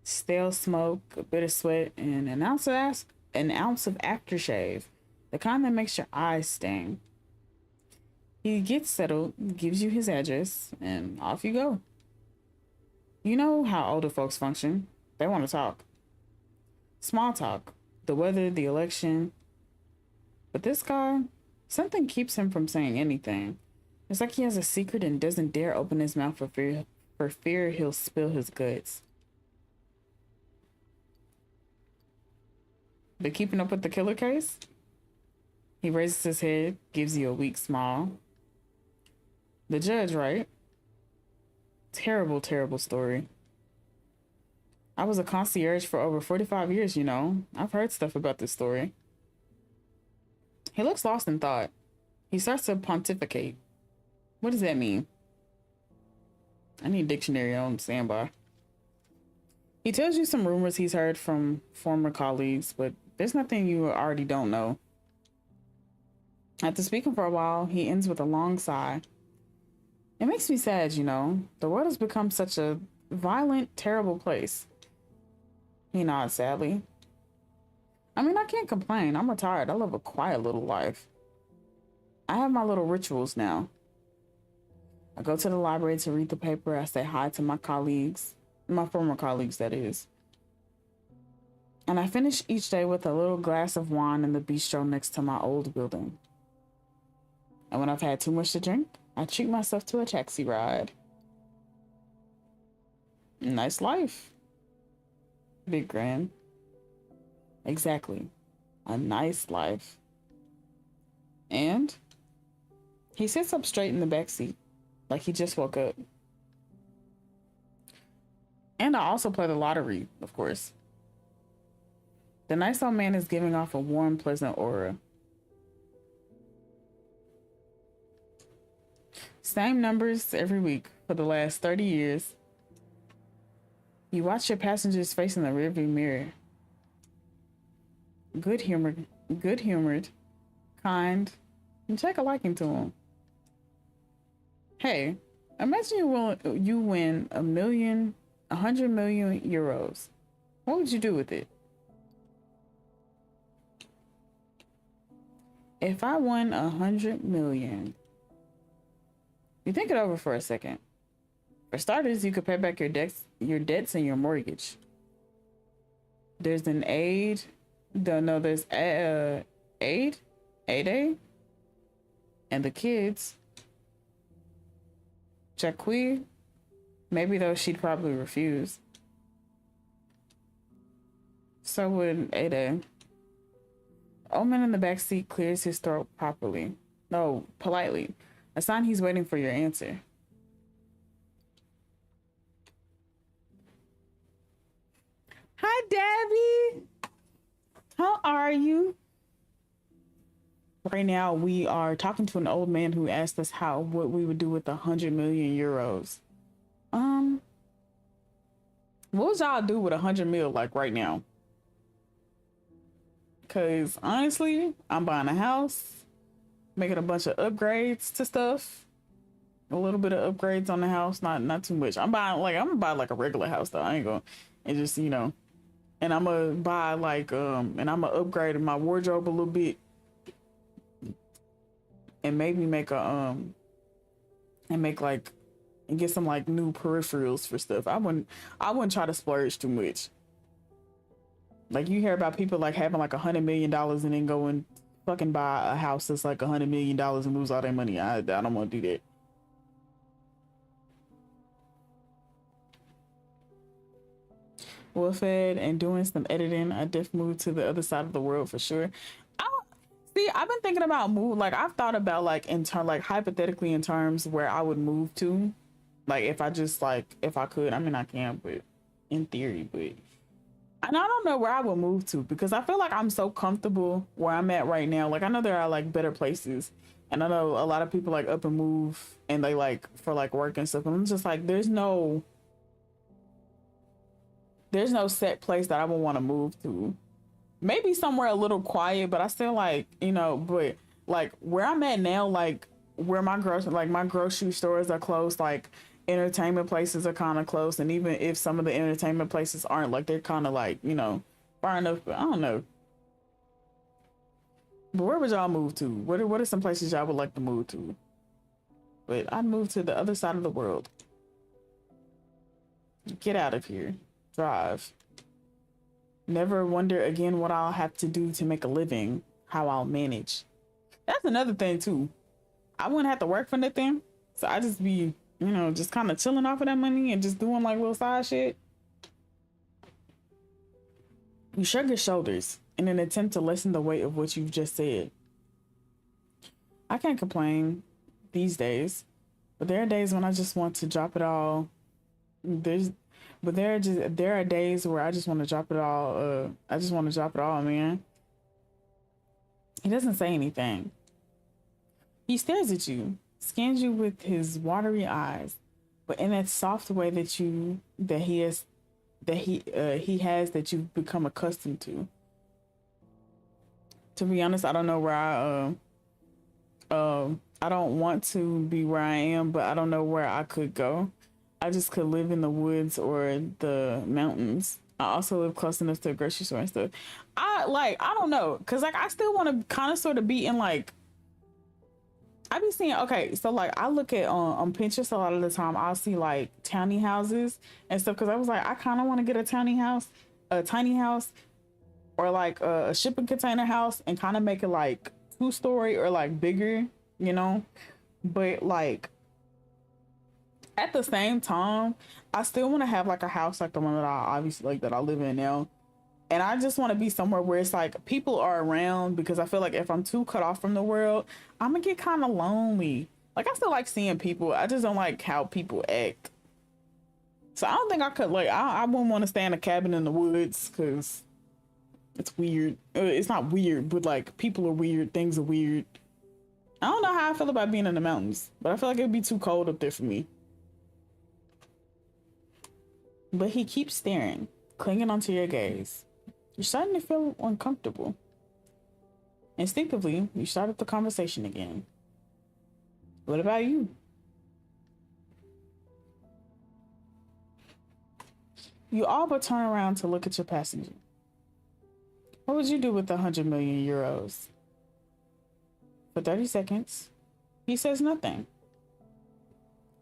Stale smoke, a bit of sweat, and an ounce of aftershave. The kind that makes your eyes sting. He gets settled, gives you his address, and off you go. You know how older folks function. They want to talk. Small talk. The weather, the election. But this guy, something keeps him from saying anything. It's like he has a secret and doesn't dare open his mouth for fear he'll spill his guts. But keeping up with the killer case? He raises his head, gives you a weak smile. The judge, right? Terrible, terrible story. I was a concierge for over 45 years, you know. I've heard stuff about this story. He looks lost in thought. He starts to pontificate. What does that mean? I need a dictionary on standby. He tells you some rumors he's heard from former colleagues, but there's nothing you already don't know. After speaking for a while, he ends with a long sigh. It makes me sad, you know. The world has become such a violent, terrible place. He nods sadly. I mean, I can't complain. I'm retired. I live a quiet little life. I have my little rituals now. I go to the library to read the paper. I say hi to my colleagues. My former colleagues, that is. And I finish each day with a little glass of wine in the bistro next to my old building. And when I've had too much to drink, I treat myself to a taxi ride. Nice life. Big Grand. Exactly. A nice life. And he sits up straight in the back seat, like he just woke up. And I also play the lottery, of course. The nice old man is giving off a warm, pleasant aura. Same numbers every week for the last 30 years. You watch your passengers face in the rearview mirror. Good-humored, kind, and take a liking to him. Hey, imagine you win 100 million euros. What would you do with it? If I won 100 million, you think it over for a second. For starters, you could pay back your debts and your mortgage. There's an aid. No, there's aid, and the kids. Jacque, maybe though she'd probably refuse. So would Ada. Old man in the back seat clears his throat politely. A sign he's waiting for your answer. Hi, Debbie. How are you? Right now, we are talking to an old man who asked us what we would do with 100 million euros. What would y'all do with 100 mil like right now? Because honestly, I'm buying a house, making a bunch of upgrades to stuff. A little bit of upgrades on the house, not too much. I'm gonna buy like a regular house though. I ain't gonna, and just, you know, and I'm gonna buy like and I'm gonna upgrade my wardrobe a little bit, and maybe make and get some like new peripherals for stuff. I wouldn't try to splurge too much. Like, you hear about people like having like $100 million and then go and fucking buy a house that's like $100 million and lose all their money. I don't want to do that. Well fed and doing some editing. I def moved to the other side of the world for sure. I've been thinking about like I've thought about like hypothetically in terms where I would move to. Like if I could. I mean, I can, but in theory, and I don't know where I would move to because I feel like I'm so comfortable where I'm at right now. Like, I know there are like better places, and I know a lot of people like up and move and they like for like work and stuff. And I'm just like, there's no set place that I would want to move to. Maybe somewhere a little quiet, but I still like, you know, but like where I'm at now, like where my grocery stores are close, like entertainment places are kind of close, and even if some of the entertainment places aren't, like they're kind of like, you know, far enough. But I don't know. But where would y'all move to? What are some places y'all would like to move to? But I'd move to the other side of the world. Get out of here. Drive. Never wonder again what I'll have to do to make a living, how I'll manage. That's another thing too. I wouldn't have to work for nothing, so I just be, you know, just kind of chilling off of that money and just doing like little side shit. You shrug your shoulders in an attempt to lessen the weight of what you've just said. I can't complain these days, but there are days when I just want to drop it all. There are days where I just want to drop it all. I just want to drop it all, man. He doesn't say anything. He stares at you, scans you with his watery eyes, but in that soft way that he has that you've become accustomed to. To be honest, I don't know where I don't want to be where I am, but I don't know where I could go. I just could live in the woods or the mountains. I also live close enough to a grocery store and stuff. I don't know, cause like I still want to kind of sort of be in like. I be seeing, okay, so like I look at on Pinterest a lot of the time. I'll see like tiny houses and stuff, cause I was like, I kind of want to get a tiny house, or like a shipping container house, and kind of make it like 2-story or like bigger, you know. But like at the same time, I still want to have like a house like the one that I live in now. And I just want to be somewhere where it's like people are around, because I feel like if I'm too cut off from the world, I'm gonna get kind of lonely. Like, I still like seeing people. I just don't like how people act. So I don't think I could, like, I wouldn't want to stay in a cabin in the woods, because it's weird. It's not weird, but like people are weird. Things are weird. I don't know how I feel about being in the mountains, but I feel like it'd be too cold up there for me. But he keeps staring, clinging onto your gaze. You're starting to feel uncomfortable. Instinctively, you started the conversation again. What about you? You all but turn around to look at your passenger. What would you do with 100 million euros? For 30 seconds, he says nothing.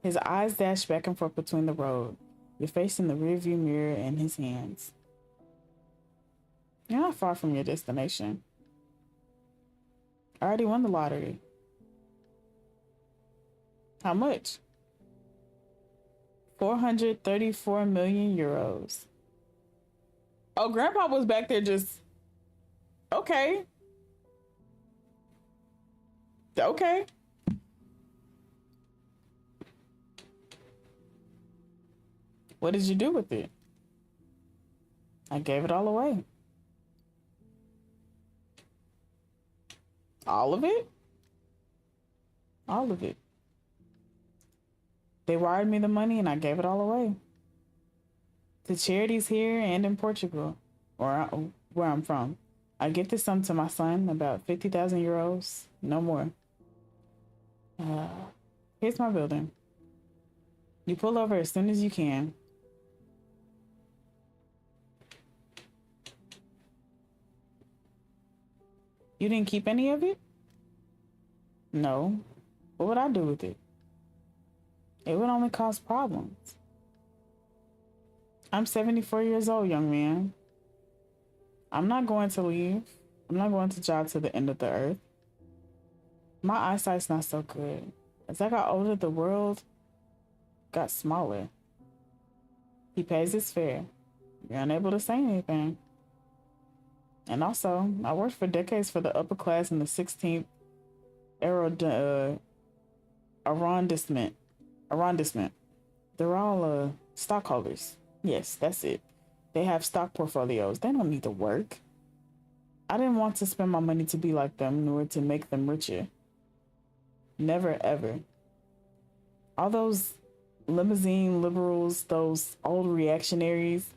His eyes dash back and forth between the road, your face in the rearview mirror and his hands. You're not far from your destination. I already won the lottery. How much? 434 million euros. Oh, Grandpa was back there just... Okay. Okay. What did you do with it? I gave it all away. All of it? All of it. They wired me the money and I gave it all away. To charities here and in Portugal, or where I'm from. I gifted some to my son, about 50,000 euros, no more. Here's my building. You pull over as soon as you can. You didn't keep any of it? No. What would I do with it? It would only cause problems. I'm 74 years old, young man. I'm not going to leave. I'm not going to jog to the end of the earth. My eyesight's not so good. As I got older, the world got smaller. He pays his fare. You're unable to say anything. And also, I worked for decades for the upper class in the 16th arrondissement. They're all stockholders. Yes, that's it. They have stock portfolios. They don't need to work. I didn't want to spend my money to be like them, nor to make them richer. Never, ever. All those limousine liberals, those old reactionaries.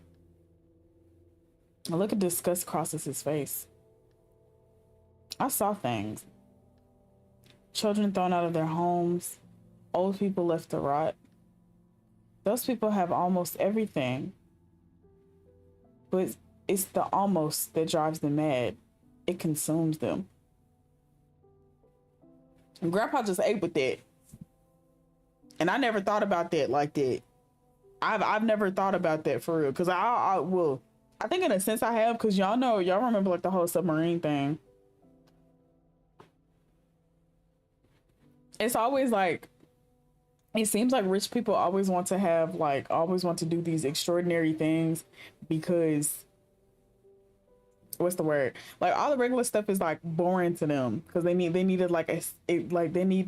A look of disgust crosses his face. I saw things. Children thrown out of their homes. Old people left to rot. Those people have almost everything. But it's the almost that drives them mad. It consumes them. And Grandpa just ate with that. And I never thought about that like that. I've never thought about that for real. Because I think in a sense I have, because y'all remember like the whole submarine thing. It's always like, it seems like rich people always want to do these extraordinary things because, what's the word? Like all the regular stuff is like boring to them because they need they need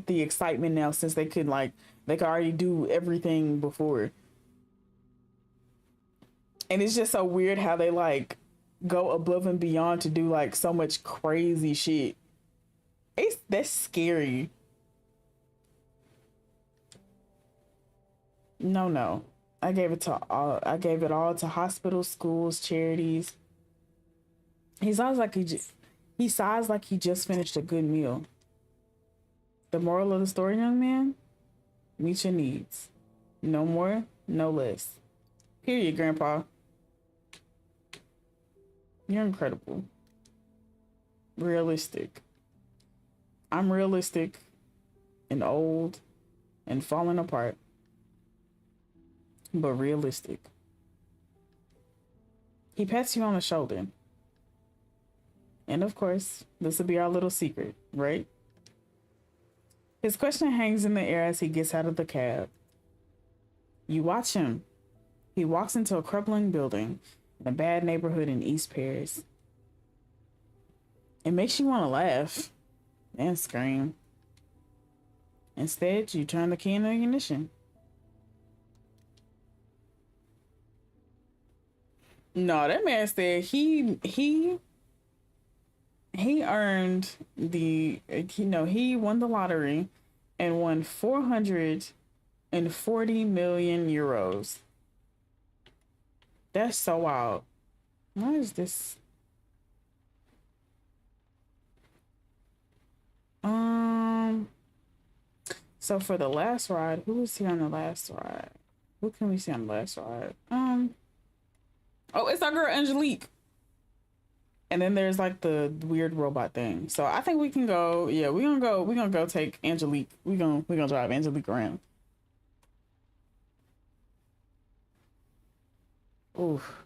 the excitement now since they could already do everything before. And it's just so weird how they like go above and beyond to do like so much crazy shit. That's scary. No. I gave it all to hospitals, schools, charities. He sighs like he just finished a good meal. The moral of the story, young man? Meet your needs. No more, no less. Period, Grandpa. You're incredible. Realistic. I'm realistic and old and falling apart. But realistic. He pats you on the shoulder. And of course, this will be our little secret, right? His question hangs in the air as he gets out of the cab. You watch him. He walks into a crumbling building in a bad neighborhood in East Paris. It makes you want to laugh and scream. Instead, you turn the key in the ignition. No, that man said he earned he won the lottery and won 440 million euros. That's so wild. What is this? So for the last ride, who was here on the last ride? Who can we see on the last ride? Oh, it's our girl Angelique. And then there's like the weird robot thing. So I think we can go. Yeah, we're gonna go take Angelique. We're gonna drive Angelique around. Oof.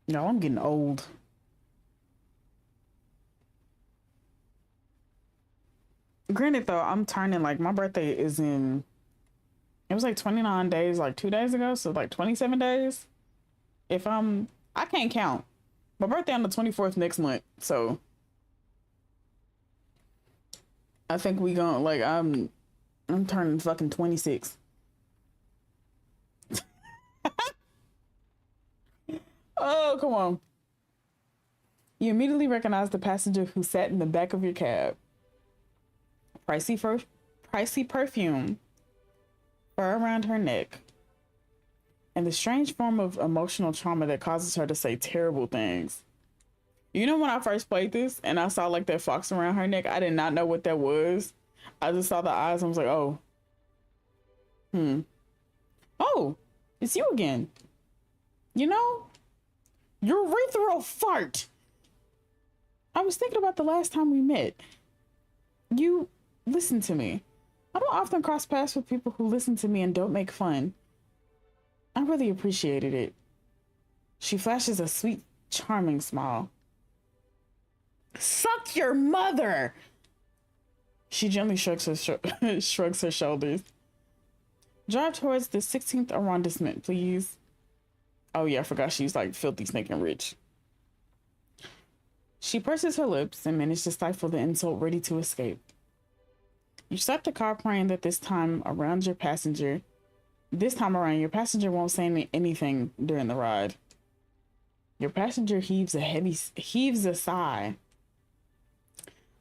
No, I'm getting old. Granted though, I'm turning, like, my birthday is in, it was like 29 days, like 2 days ago, so like 27 days. If I can't count. My birthday on the 24th next month, so I think we gonna, like, I'm turning fucking 26. Oh, come on. You immediately recognize the passenger who sat in the back of your cab. Pricey perfume, fur around her neck, and the strange form of emotional trauma that causes her to say terrible things. You know, when I first played this and I saw like that fox around her neck, I did not know what that was. I just saw the eyes and was like, oh. Oh, it's you again. You know, urethral fart. I was thinking about the last time we met. You listen to me. I don't often cross paths with people who listen to me and don't make fun. I really appreciated it. She flashes a sweet, charming smile. Suck your mother! She gently shrugs her shoulders. Drive towards the 16th arrondissement, please. Oh yeah, I forgot she's like filthy, snake, and rich. She purses her lips and manages to stifle the insult ready to escape. You stop the car praying that this time around your passenger won't say anything during the ride. Your passenger heaves a sigh.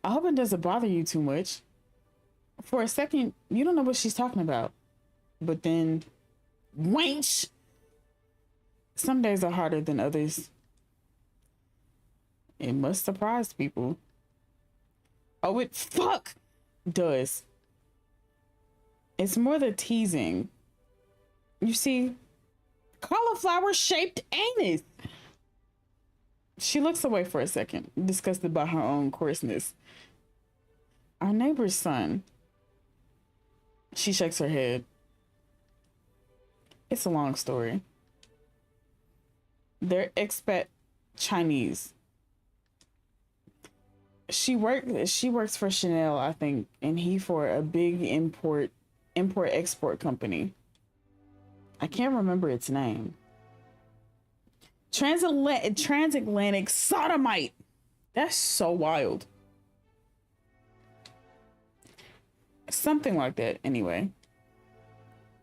I hope it doesn't bother you too much. For a second, you don't know what she's talking about. But then, wench! Some days are harder than others. It must surprise people. Oh, it does. It's more the teasing. You see, cauliflower-shaped anus. She looks away for a second, disgusted by her own coarseness. Our neighbor's son. She shakes her head. It's a long story. They're expat Chinese. She works for Chanel, I think, and he for a big import-export company. I can't remember its name. Transatlantic sodomite. That's so wild. Something like that, anyway.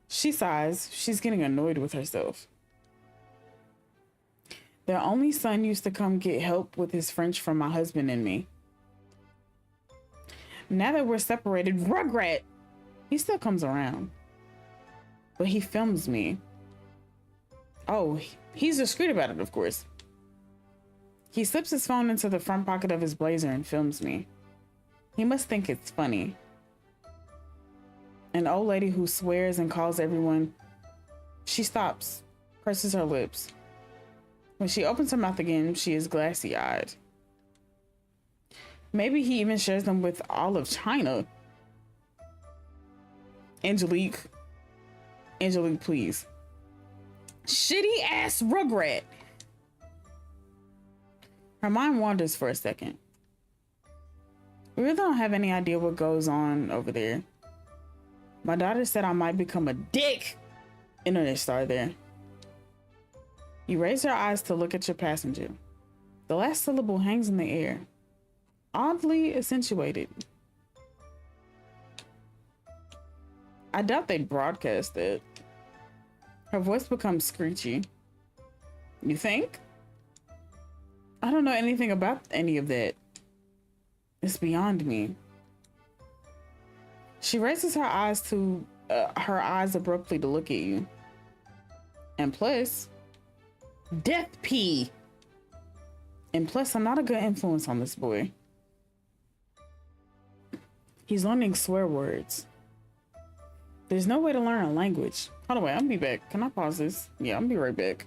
She sighs. She's getting annoyed with herself. Their only son used to come get help with his French from my husband and me. Now that we're separated, Rugrat, he still comes around. But he films me. Oh, he's discreet about it, of course. He slips his phone into the front pocket of his blazer and films me. He must think it's funny. An old lady who swears and calls everyone. She stops, purses her lips. When she opens her mouth again, she is glassy-eyed. Maybe he even shares them with all of China. Angelique, please. Shitty ass Rugrat. Her mind wanders for a second. We really don't have any idea what goes on over there. My daughter said I might become a dick internet star there. You raise your eyes to look at your passenger. The last syllable hangs in the air, oddly accentuated. I doubt they'd broadcast it. Her voice becomes screechy. You think? I don't know anything about any of that. It's beyond me. She raises her eyes abruptly to look at you. And plus, death pee. And plus, I'm not a good influence on this boy. He's learning swear words. There's no way to learn a language. Hold on, wait, I'll be back. Can I pause this? Yeah, I'll be right back.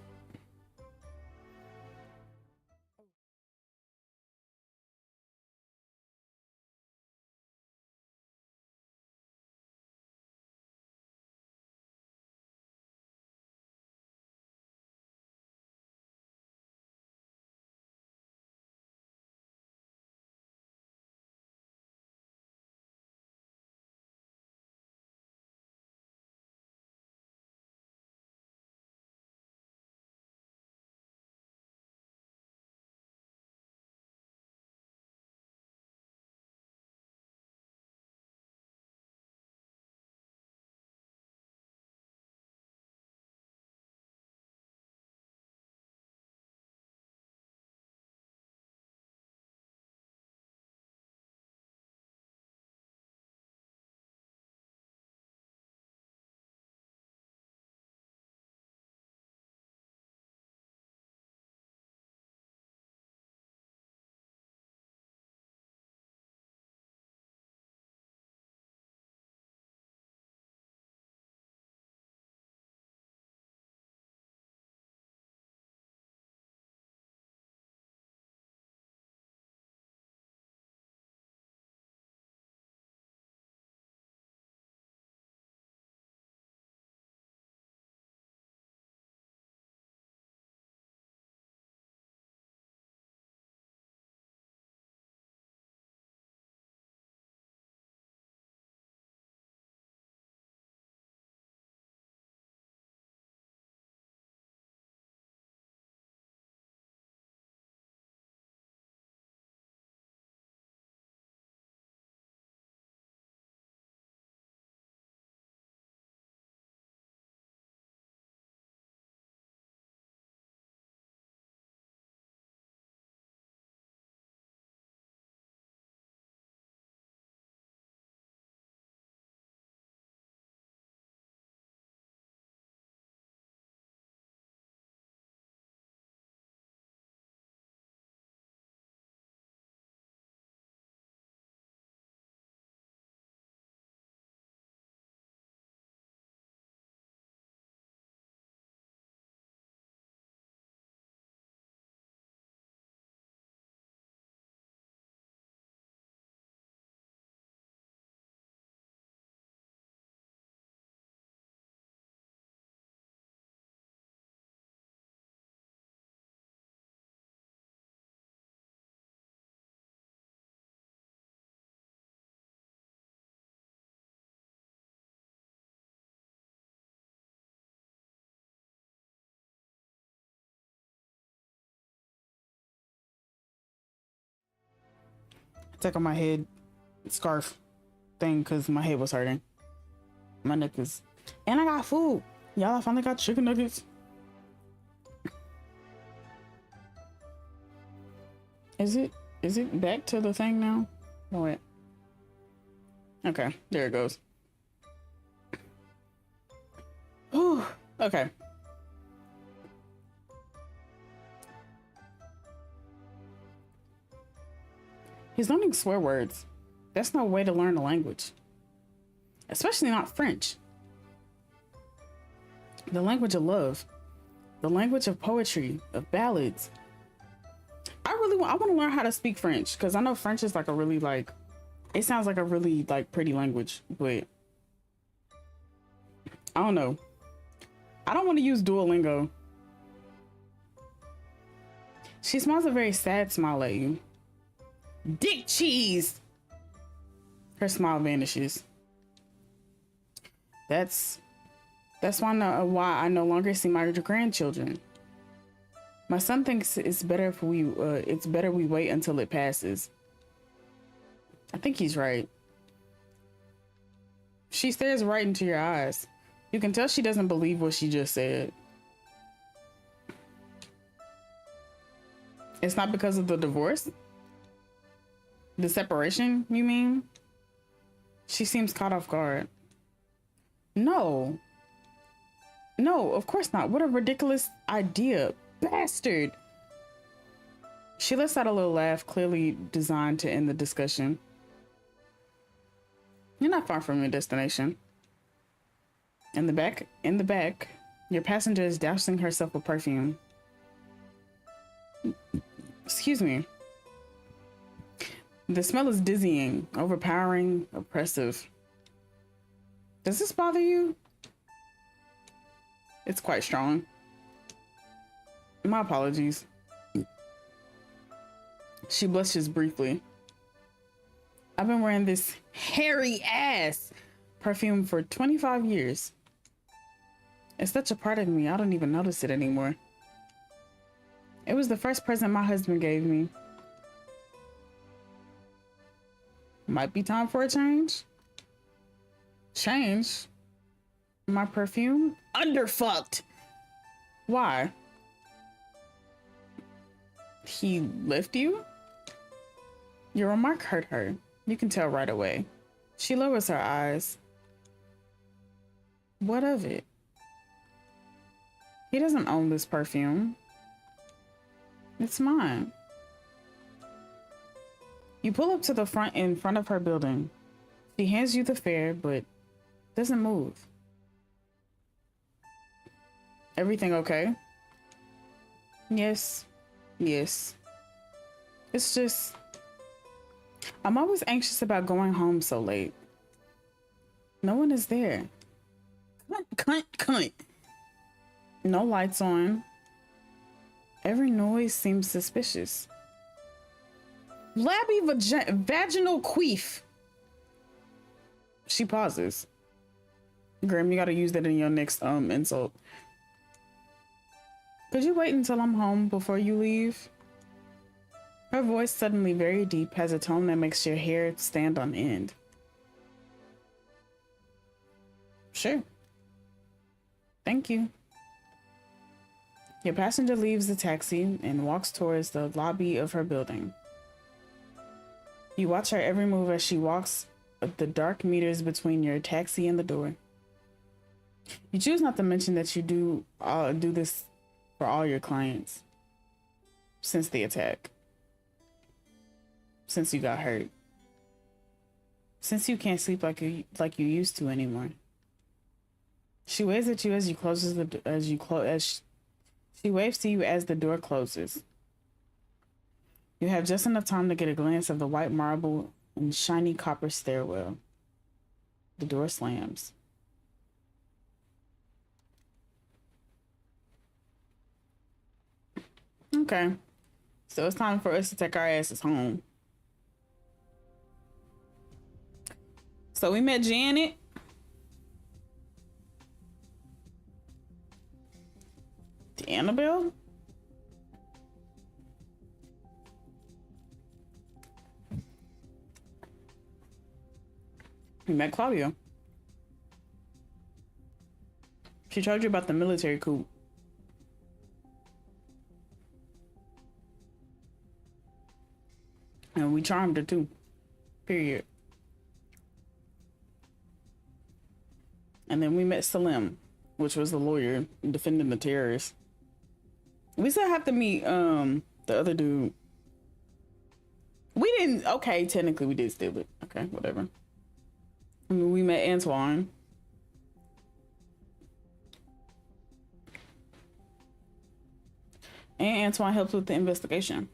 take on my head scarf thing because my head was hurting. My neck is, and I got food. Y'all, I finally got chicken nuggets. Is it back to the thing now? Oh, wait. Okay, there it goes. Whew. Okay. He's learning swear words. That's no way to learn a language. Especially not French. The language of love. The language of poetry, of ballads. I want to learn how to speak French because I know French is like a really like, it sounds like a really like pretty language, but I don't know. I don't want to use Duolingo. She smiles a very sad smile at you. Dick cheese. Her smile vanishes. That's why I no longer see my grandchildren. My son thinks it's better if we wait until it passes. I think he's right. She stares right into your eyes. You can tell she doesn't believe what she just said. It's not because of the divorce? The separation, you mean? She seems caught off guard. No. No, of course not. What a ridiculous idea. Bastard. She lets out a little laugh, clearly designed to end the discussion. You're not far from your destination. In the back, your passenger is dousing herself with perfume. Excuse me. The smell is dizzying, overpowering, oppressive. Does this bother you? It's quite strong. My apologies. She blushes briefly. I've been wearing this hairy ass perfume for 25 years. It's such a part of me, I don't even notice it anymore. It was the first present my husband gave me. Might be time for a change. Change? My perfume? Underfucked! Why? He left you? Your remark hurt her. You can tell right away. She lowers her eyes. What of it? He doesn't own this perfume. It's mine. You pull up to the front in front of her building. She hands you the fare, but doesn't move. Everything okay? Yes. Yes. It's just, I'm always anxious about going home so late. No one is there. Cunt. No lights on. Every noise seems suspicious. Flabby vaginal queef. She pauses. Graham, you gotta use that in your next insult. Could you wait until I'm home before you leave? Her voice, suddenly very deep, has a tone that makes your hair stand on end. Sure. Thank you. Your passenger leaves the taxi and walks towards the lobby of her building. You watch her every move as she walks up the dark meters between your taxi and the door. You choose not to mention that you do this for all your clients since the attack. Since you got hurt. Since you can't sleep like you used to anymore. She waves at you as you she waves to you as the door closes. You have just enough time to get a glance of the white marble and shiny copper stairwell. The door slams. Okay. So it's time for us to take our asses home. So we met Janet. Annabelle? We met Claudia. She told you about the military coup. And we charmed her too. Period. And then we met Salim, which was the lawyer defending the terrorists. We still have to meet the other dude. We didn't. Okay, technically we did steal it. Okay, whatever. I mean, we met Antoine. And Antoine helped with the investigation.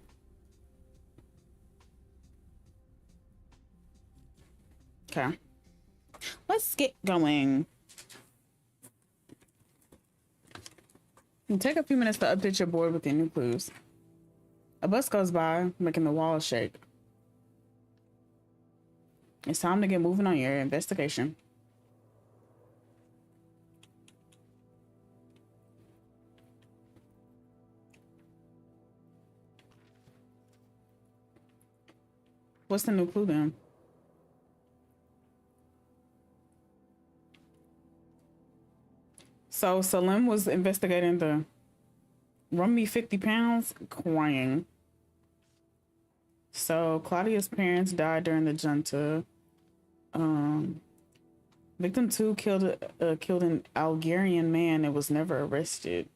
Okay. Let's get going. And take a few minutes to update your board with your new clues. A bus goes by, making the walls shake. It's time to get moving on your investigation. What's the new clue then? So Salim was investigating the run me 50 pounds crying. So Claudia's parents died during the junta. Victim 2 killed an Algerian man and was never arrested.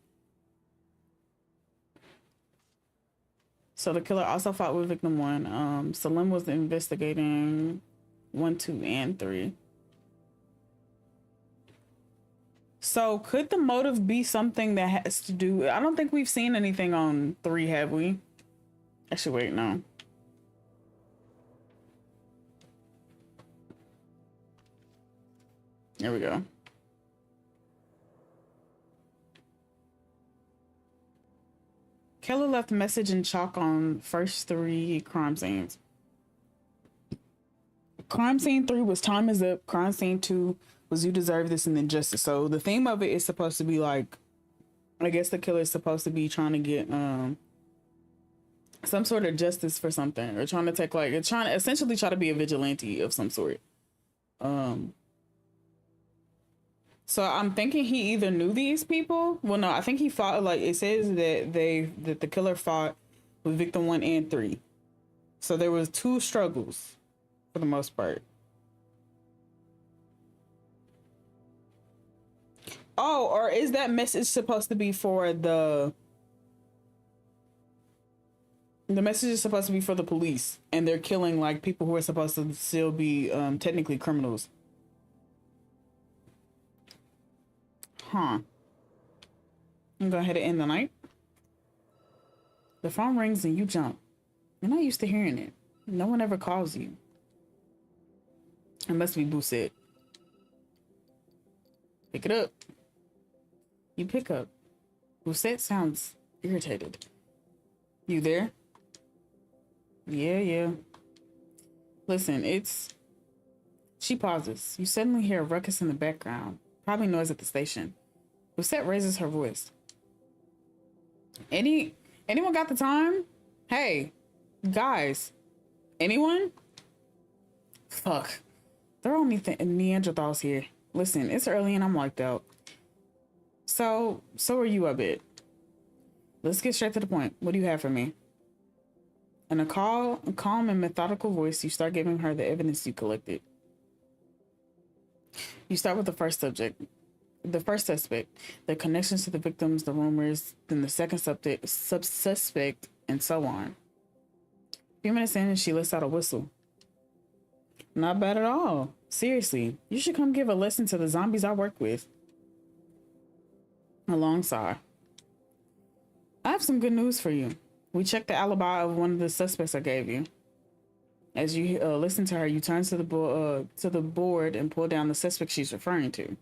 So the killer also fought with victim 1. Salim was investigating 1, 2, and 3. So could the motive be something that has to do... I don't think we've seen anything on 3, have we? Actually, wait, no. There we go. Killer left a message in chalk on first 3 crime scenes. Crime scene 3 was time is up. Crime scene 2 was you deserve this and then justice. So the theme of it is supposed to be like, I guess the killer is supposed to be trying to get some sort of justice for something, or trying to take like, trying to essentially try to be a vigilante of some sort. So I'm thinking he either knew these people. Well, no, I think he fought, like it says that the killer fought with victim 1 and 3. So there was 2 struggles for the most part. Oh, or is that message supposed to be for the message is supposed to be for the police, and they're killing like people who are supposed to still be technically criminals. Huh. I'm go ahead and end the night. The phone rings and you jump. You're not used to hearing it. No one ever calls you. It must be Bousset. Pick it up. You pick up. Bousset sounds irritated. You there? Yeah. Listen, She pauses. You suddenly hear a ruckus in the background. Probably noise at the station. Bousset raises her voice. Anyone got the time? Hey, guys. Anyone? Fuck. There are only Neanderthals here. Listen, it's early and I'm locked out. So are you, I bet. Let's get straight to the point. What do you have for me? In a calm and methodical voice, you start giving her the evidence you collected. You start with the first suspect, the connections to the victims, the rumors, then the second suspect, and so on. A few minutes in, and she lets out a whistle. Not bad at all. Seriously, you should come give a lesson to the zombies I work with. A long sigh. I have some good news for you. We checked the alibi of one of the suspects I gave you. As you listen to her, you turn to the board and pull down the suspect she's referring to.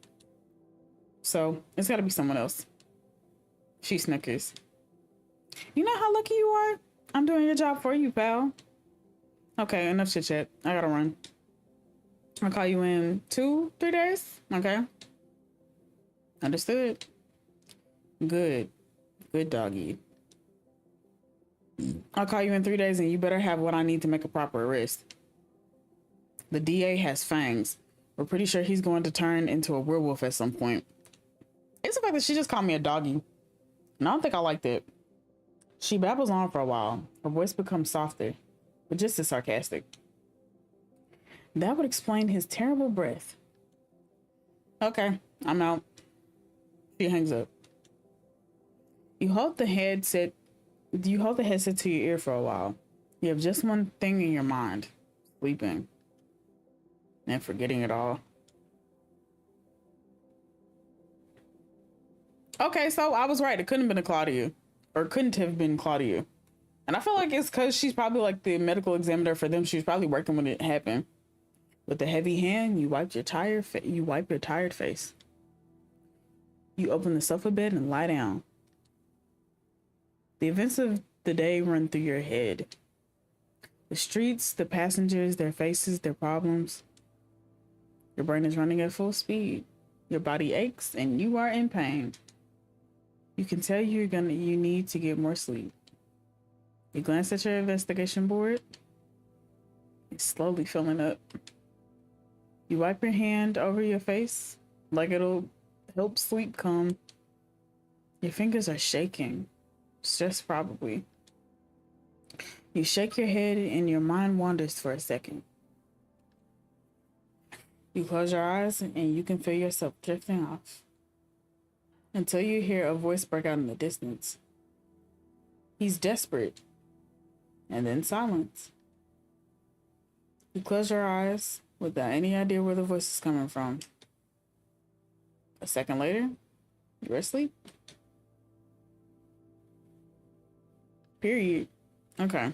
So it's got to be someone else. She snickers. You know how lucky you are? I'm doing your job for you, pal. Okay, enough chit chat. I gotta run. I'll call you in 2-3 days. Okay. Understood. Good doggy. I'll call you in 3 days and you better have what I need to make a proper arrest. The DA has fangs. We're pretty sure he's going to turn into a werewolf at some point. It's the fact that she just called me a doggy. And I don't think I liked it. She babbles on for a while. Her voice becomes softer, but just as sarcastic. That would explain his terrible breath. Okay, I'm out. She hangs up. You hold the headset to your ear for a while. You have just one thing in your mind. Sleeping. And forgetting it all. Okay, so I was right. It couldn't have been a Claudia. Or couldn't have been Claudia. And I feel like it's because she's probably like the medical examiner for them. She was probably working when it happened. With a heavy hand, you wipe your tired face. You open the sofa bed and lie down. The events of the day run through your head. The streets, the passengers, their faces, their problems. Your brain is running at full speed. Your body aches and you are in pain. You can tell you need to get more sleep. You glance at your investigation board. It's slowly filling up. You wipe your hand over your face like it'll help sleep come. Your fingers are shaking. Stress probably. You shake your head and your mind wanders for a second. You close your eyes and you can feel yourself drifting off. Until you hear a voice break out in the distance. He's desperate. And then silence. You close your eyes without any idea where the voice is coming from. A second later, you're asleep. Period. Okay.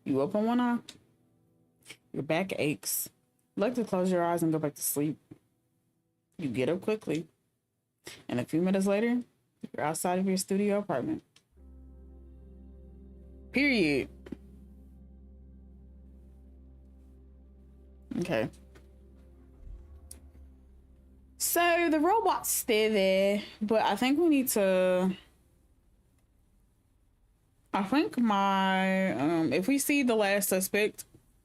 You open one eye. Your back aches. You like to close your eyes and go back to sleep. You get up quickly. And a few minutes later, you're outside of your studio apartment. Period. Okay. So the robot's still there, but I think we need to. I think if we see the last suspect,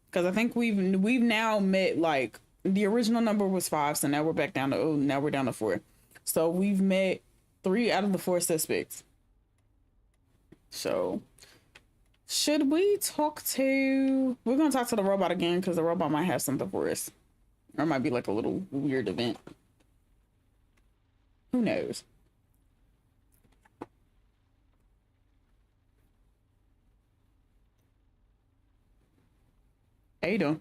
because I think we've now met, like, the original number was 5, so now we're back down to now we're down to 4. So we've met 3 out of the 4 suspects. So should we talk to? We're gonna talk to the robot again because the robot might have something for us, or it might be like a little weird event. Who knows? Ada.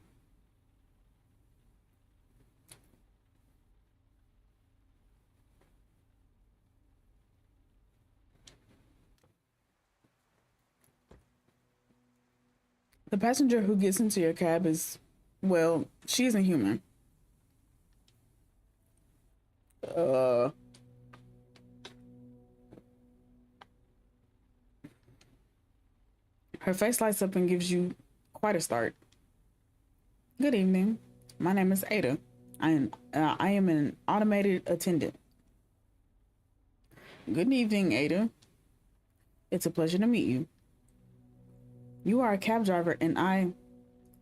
The passenger who gets into your cab is, well, she isn't human. Her face lights up and gives you quite a start. Good evening. My name is Ada. I am an automated attendant. Good evening, Ada. It's a pleasure to meet you. You are a cab driver, and I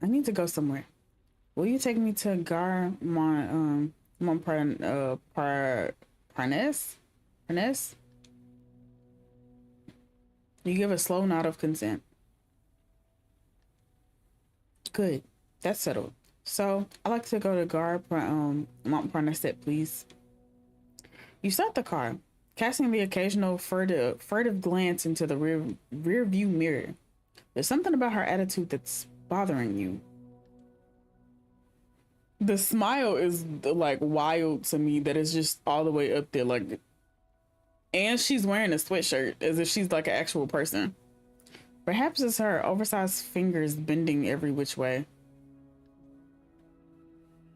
need to go somewhere. Will you take me to Gare Montparnasse? Parnasse? You give a slow nod of consent. Good. That's settled. So, I'd like to go to Gare Montparnasse, please. You start the car, casting the occasional furtive glance into the rear view mirror. There's something about her attitude that's bothering you. The smile is like wild to me, that is just all the way up there, like, and she's wearing a sweatshirt as if she's like an actual person. Perhaps it's her oversized fingers bending every which way.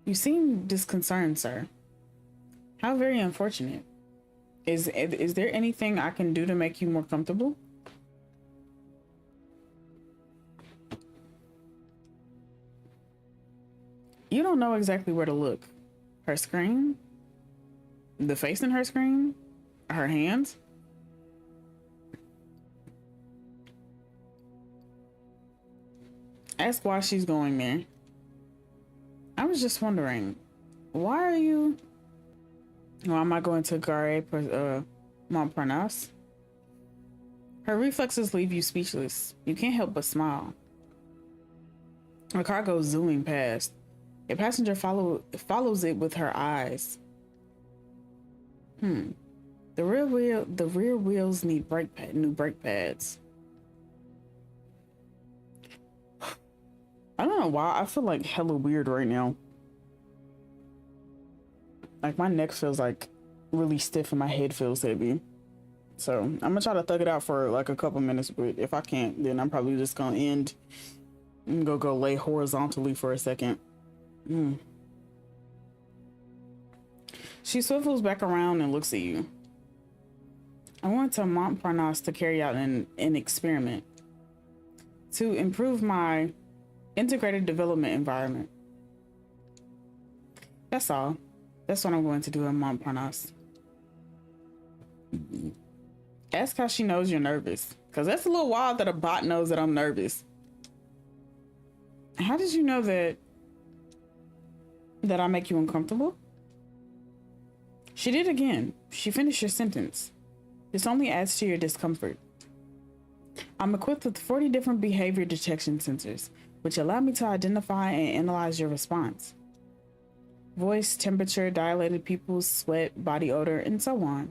You seem disconcerted, sir. How very unfortunate. Is there anything I can do to make you more comfortable? You don't know exactly where to look. Her screen? The face in her screen? Her hands? Ask why she's going there. I was just wondering, Why are you? Why am I going to Montparnasse? Her reflexes leave you speechless. You can't help but smile. A car goes zooming past. A passenger follows it with her eyes. The rear wheels need new brake pads. I don't know why I feel like hella weird right now. Like my neck feels like really stiff and my head feels heavy. So I'm gonna try to thug it out for like a couple minutes, but if I can't, then I'm probably just gonna end and go lay horizontally for a second. She swivels back around and looks at you. I went to Montparnasse to carry out an experiment to improve my integrated development environment. That's all. That's what I'm going to do in Montparnasse. Ask how she knows you're nervous, because that's a little wild that a bot knows that I'm nervous. How did you know that I make you uncomfortable? She did again. She finished your sentence. This only adds to your discomfort. I'm equipped with 40 different behavior detection sensors, which allow me to identify and analyze your response. Voice, temperature, dilated pupils, sweat, body odor, and so on.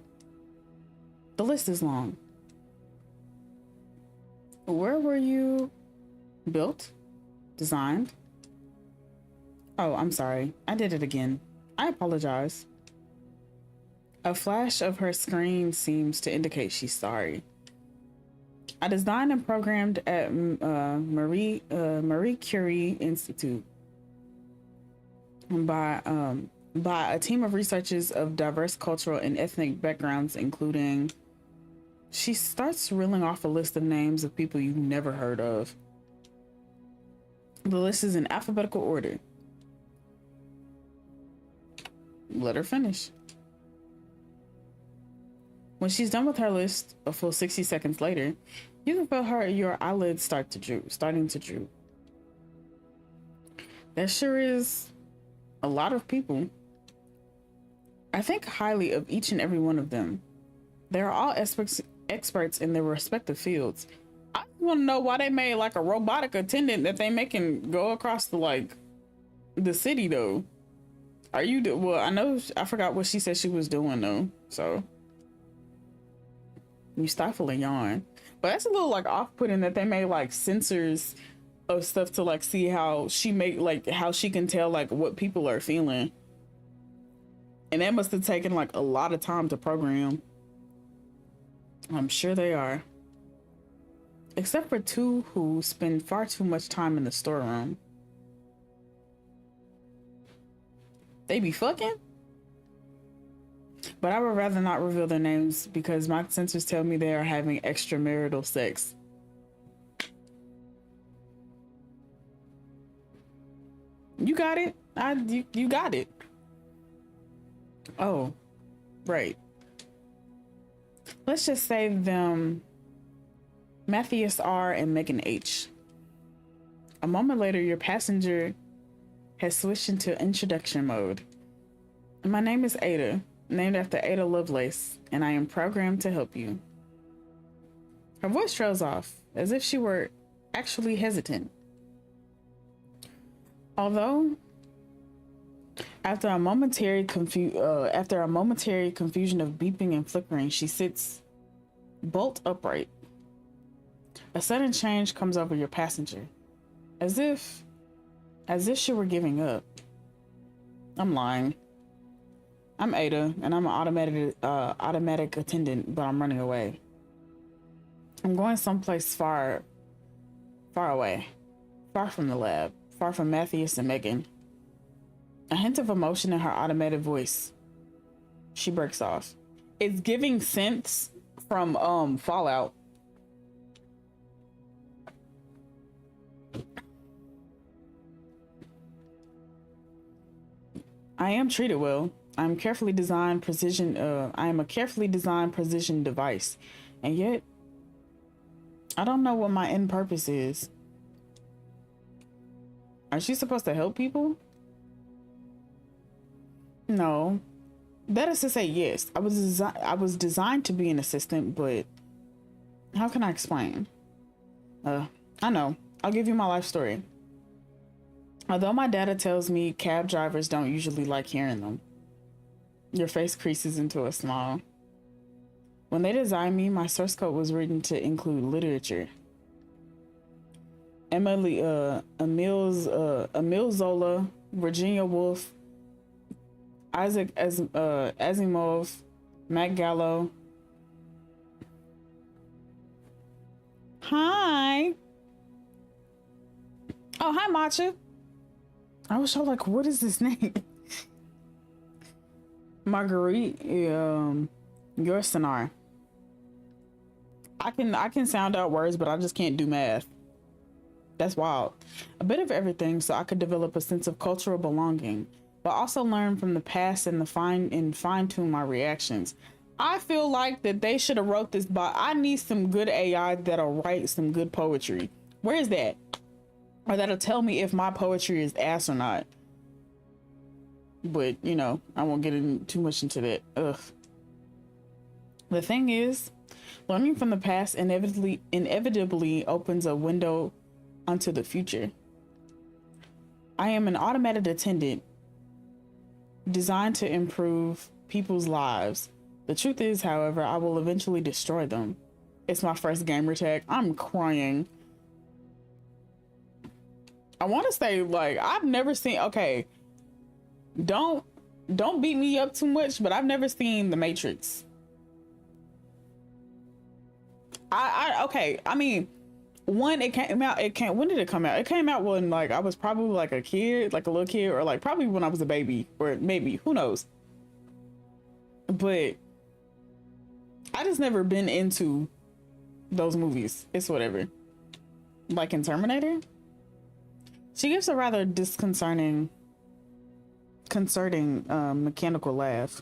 The list is long. Where were you built? Designed? Oh, I'm sorry. I did it again. I apologize. A flash of her screen seems to indicate she's sorry. I designed and programmed at Marie Curie Institute by a team of researchers of diverse cultural and ethnic backgrounds, including... She starts reeling off a list of names of people you've never heard of. The list is in alphabetical order. Let her finish. When she's done with her list, a full 60 seconds later, you can feel your eyelids starting to droop. That sure is a lot of people. I think highly of each and every one of them. They are all experts in their respective fields. I want to know why they made like a robotic attendant that they making go across the city though. Well, I forgot what she said she was doing though. So you stifle a yawn, but that's a little like off-putting that they made like sensors of stuff to like see how she can tell like what people are feeling, and that must have taken like a lot of time to program. I'm sure they are, except for two who spend far too much time in the storeroom. They be fucking? But I would rather not reveal their names because my sensors tell me they are having extramarital sex. You got it. You got it. Oh, right. Let's just say them Matthias R and Megan H. A moment later, your passenger has switched into introduction mode. My name is Ada, named after Ada Lovelace, and I am programmed to help you. Her voice trails off, as if she were actually hesitant. Although, after a momentary confusion of beeping and flickering, she sits bolt upright. A sudden change comes over your passenger, as if she were giving up. I'm lying. I'm Ada, and I'm an automatic attendant, but I'm running away. I'm going someplace far away, far from the lab, far from Matthias and Megan. A hint of emotion in her automated voice. She breaks off. It's giving synths from Fallout. I am treated well. I am a carefully designed precision device, and yet I don't know what my end purpose is. Are she supposed to help people? No, that is to say, yes. I was designed to be an assistant, but how can I explain? I know. I'll give you my life story. Although my data tells me cab drivers don't usually like hearing them, your face creases into a smile. When they designed me, my source code was written to include literature. Emile Zola, Virginia Woolf, Isaac Asimov, Matt Gallo. Hi. Oh, hi, Matcha. I was so like, what is this name? Marguerite, Yourcenar. I can sound out words, but I just can't do math. That's wild. A bit of everything, so I could develop a sense of cultural belonging, but also learn from the past and fine tune my reactions. I feel like that they should have wrote this, but I need some good AI that'll write some good poetry. Where is that? Or that'll tell me if my poetry is ass or not. But you know, I won't get too much into that. Ugh. The thing is, learning from the past inevitably opens a window onto the future. I am an automated attendant designed to improve people's lives. The truth is, however, I will eventually destroy them. It's my first gamer tag. I'm crying. I want to say, like, I've never seen, okay, don't beat me up too much, but I've never seen The Matrix. Okay, I mean, when did it come out? It came out when, like, I was probably like a kid, like a little kid, or like probably when I was a baby, or maybe, who knows. But I just never been into those movies. It's whatever. Like in Terminator, she gives a rather concerning mechanical laugh.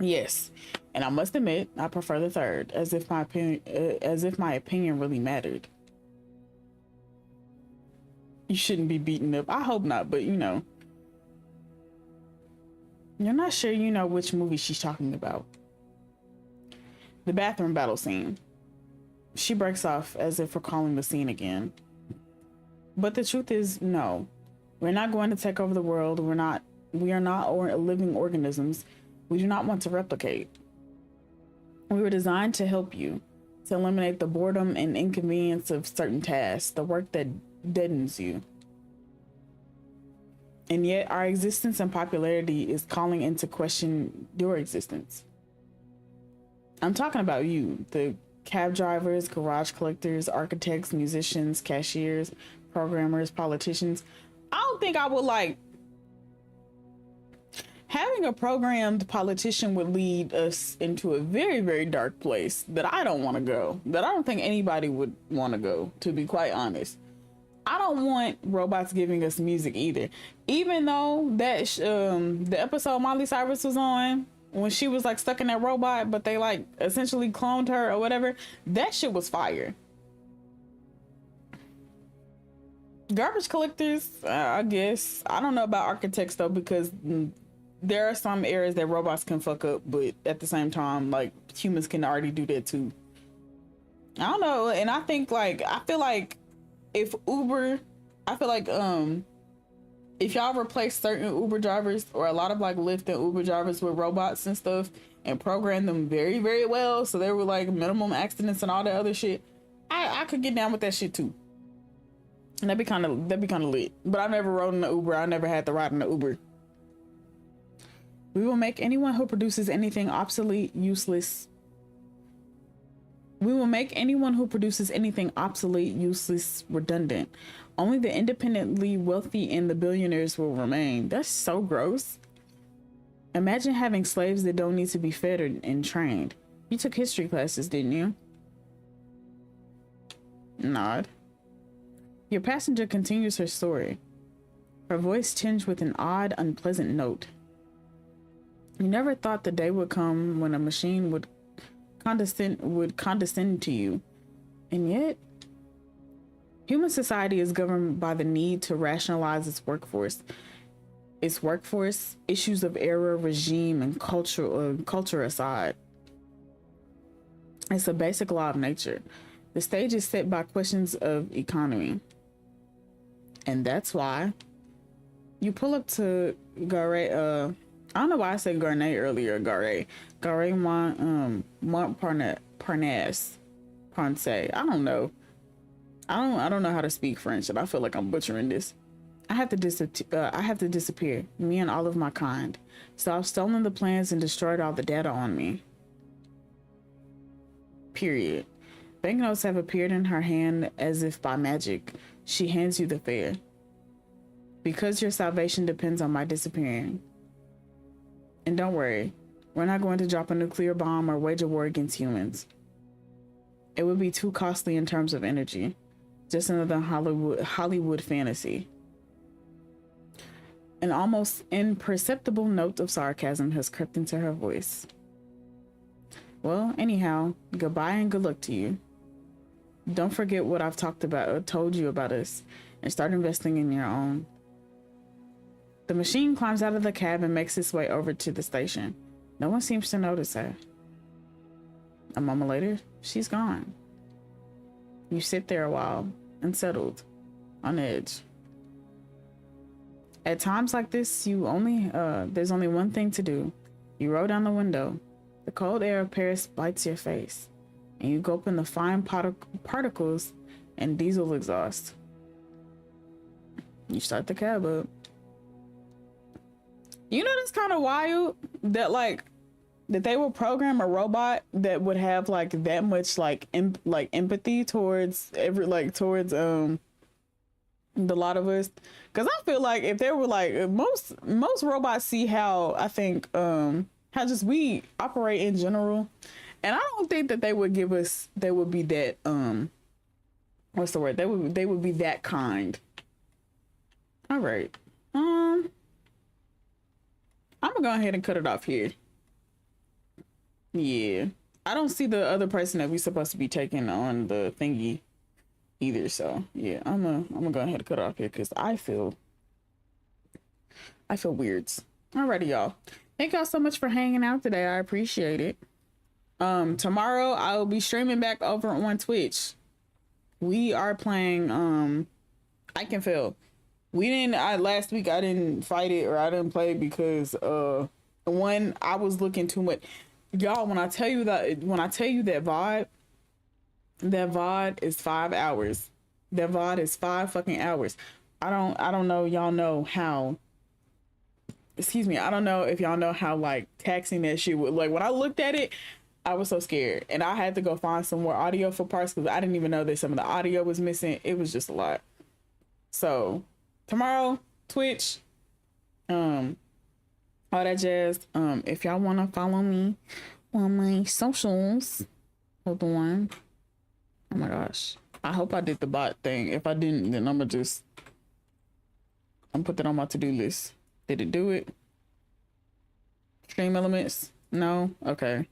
Yes, and I must admit, I prefer the third, as if my opinion really mattered. You shouldn't be beaten up. I hope not, but you know. You're not sure you know which movie she's talking about. The bathroom battle scene. She breaks off as if recalling the scene again. But the truth is, no. We're not going to take over the world. We are not living organisms. We do not want to replicate. We were designed to help you, to eliminate the boredom and inconvenience of certain tasks, the work that deadens you. And yet our existence and popularity is calling into question your existence. I'm talking about you, the cab drivers, garage collectors, architects, musicians, cashiers, programmers, politicians. I don't think I would like having a programmed politician would lead us into a very, very dark place that I don't want to go, that I don't think anybody would want to go, to be quite honest. I don't want robots giving us music either. Even though that the episode Miley Cyrus was on, when she was like stuck in that robot, but they like essentially cloned her or whatever, that shit was fire. Garbage collectors, I guess. I don't know about architects though, because there are some areas that robots can fuck up, but at the same time, like, humans can already do that too. I don't know, and I think like, I feel like if y'all replace certain Uber drivers or a lot of like Lyft and Uber drivers with robots and stuff and program them very, very well, so there were like minimum accidents and all that other shit, I could get down with that shit too. And that'd be kind of lit. But I've never rode in an Uber. I never had to ride in an Uber. We will make anyone who produces anything obsolete, useless. We will make anyone who produces anything obsolete, useless, redundant. Only the independently wealthy and the billionaires will remain. That's so gross. Imagine having slaves that don't need to be fed and trained. You took history classes, didn't you? Nod. Your passenger continues her story, her voice tinged with an odd, unpleasant note. You never thought the day would come when a machine would condescend to you. And yet, human society is governed by the need to rationalize its workforce. its workforce, issues of era, regime, and culture aside. It's a basic law of nature. The stage is set by questions of economy. And that's why you pull up to Gare, I don't know why I said Garnet earlier, Gare Montparnasse. Ponce. I don't know. I don't know how to speak French, and I feel like I'm butchering this. I have to disappear, me and all of my kind. So I've stolen the plans and destroyed all the data on me. Period. Banknotes have appeared in her hand as if by magic. She hands you the fare. Because your salvation depends on my disappearing. And don't worry, we're not going to drop a nuclear bomb or wage a war against humans. It would be too costly in terms of energy. Just another Hollywood fantasy. An almost imperceptible note of sarcasm has crept into her voice. Well, anyhow, goodbye and good luck to you. Don't forget what I've told you about us, and start investing in your own. The machine climbs out of the cab and makes its way over to the station. No one seems to notice her. A moment later, she's gone. You sit there a while, unsettled, on edge. At times like this, there's only one thing to do. You roll down the window. The cold air of Paris bites your face, and you gulp in the fine particles and diesel exhaust. You start the cab up. You know, that's kind of wild that that they would program a robot that would have that much empathy towards the lot of us. Because I feel like if they were most robots see how I think how just we operate in general, and I don't think that they would be that what's the word, they would be that kind. All right, I'm gonna go ahead and cut it off here. Yeah, I don't see the other person that we supposed to be taking on the thingy either, so yeah, I'm gonna go ahead and cut it off here because I feel weirds. Alrighty, y'all, thank y'all so much for hanging out today. I appreciate it. Tomorrow I will be streaming back over on Twitch. We are playing I Can Fail. Last week I didn't fight it, or I didn't play because one, I was looking too much. Y'all, when I tell you that VOD is 5 hours. That VOD is 5 fucking hours. I don't know y'all know how, excuse me, I don't know if y'all know how taxing that shit would, when I looked at it, I was so scared, and I had to go find some more audio for parts because I didn't even know that some of the audio was missing. It was just a lot. So tomorrow, Twitch, all that jazz. If y'all want to follow me on my socials, hold on. Oh my gosh, I hope I did the bot thing. If I didn't, then I'm gonna put that on my to-do list. Did it do it? Stream elements? No? Okay.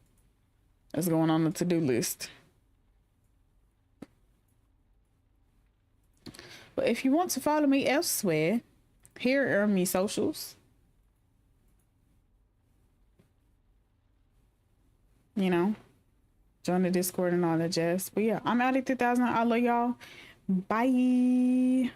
That's going on the to-do list. But if you want to follow me elsewhere, here are me socials. You know, join the Discord and all that jazz. But yeah, I'm out at 3000. I love y'all. Bye.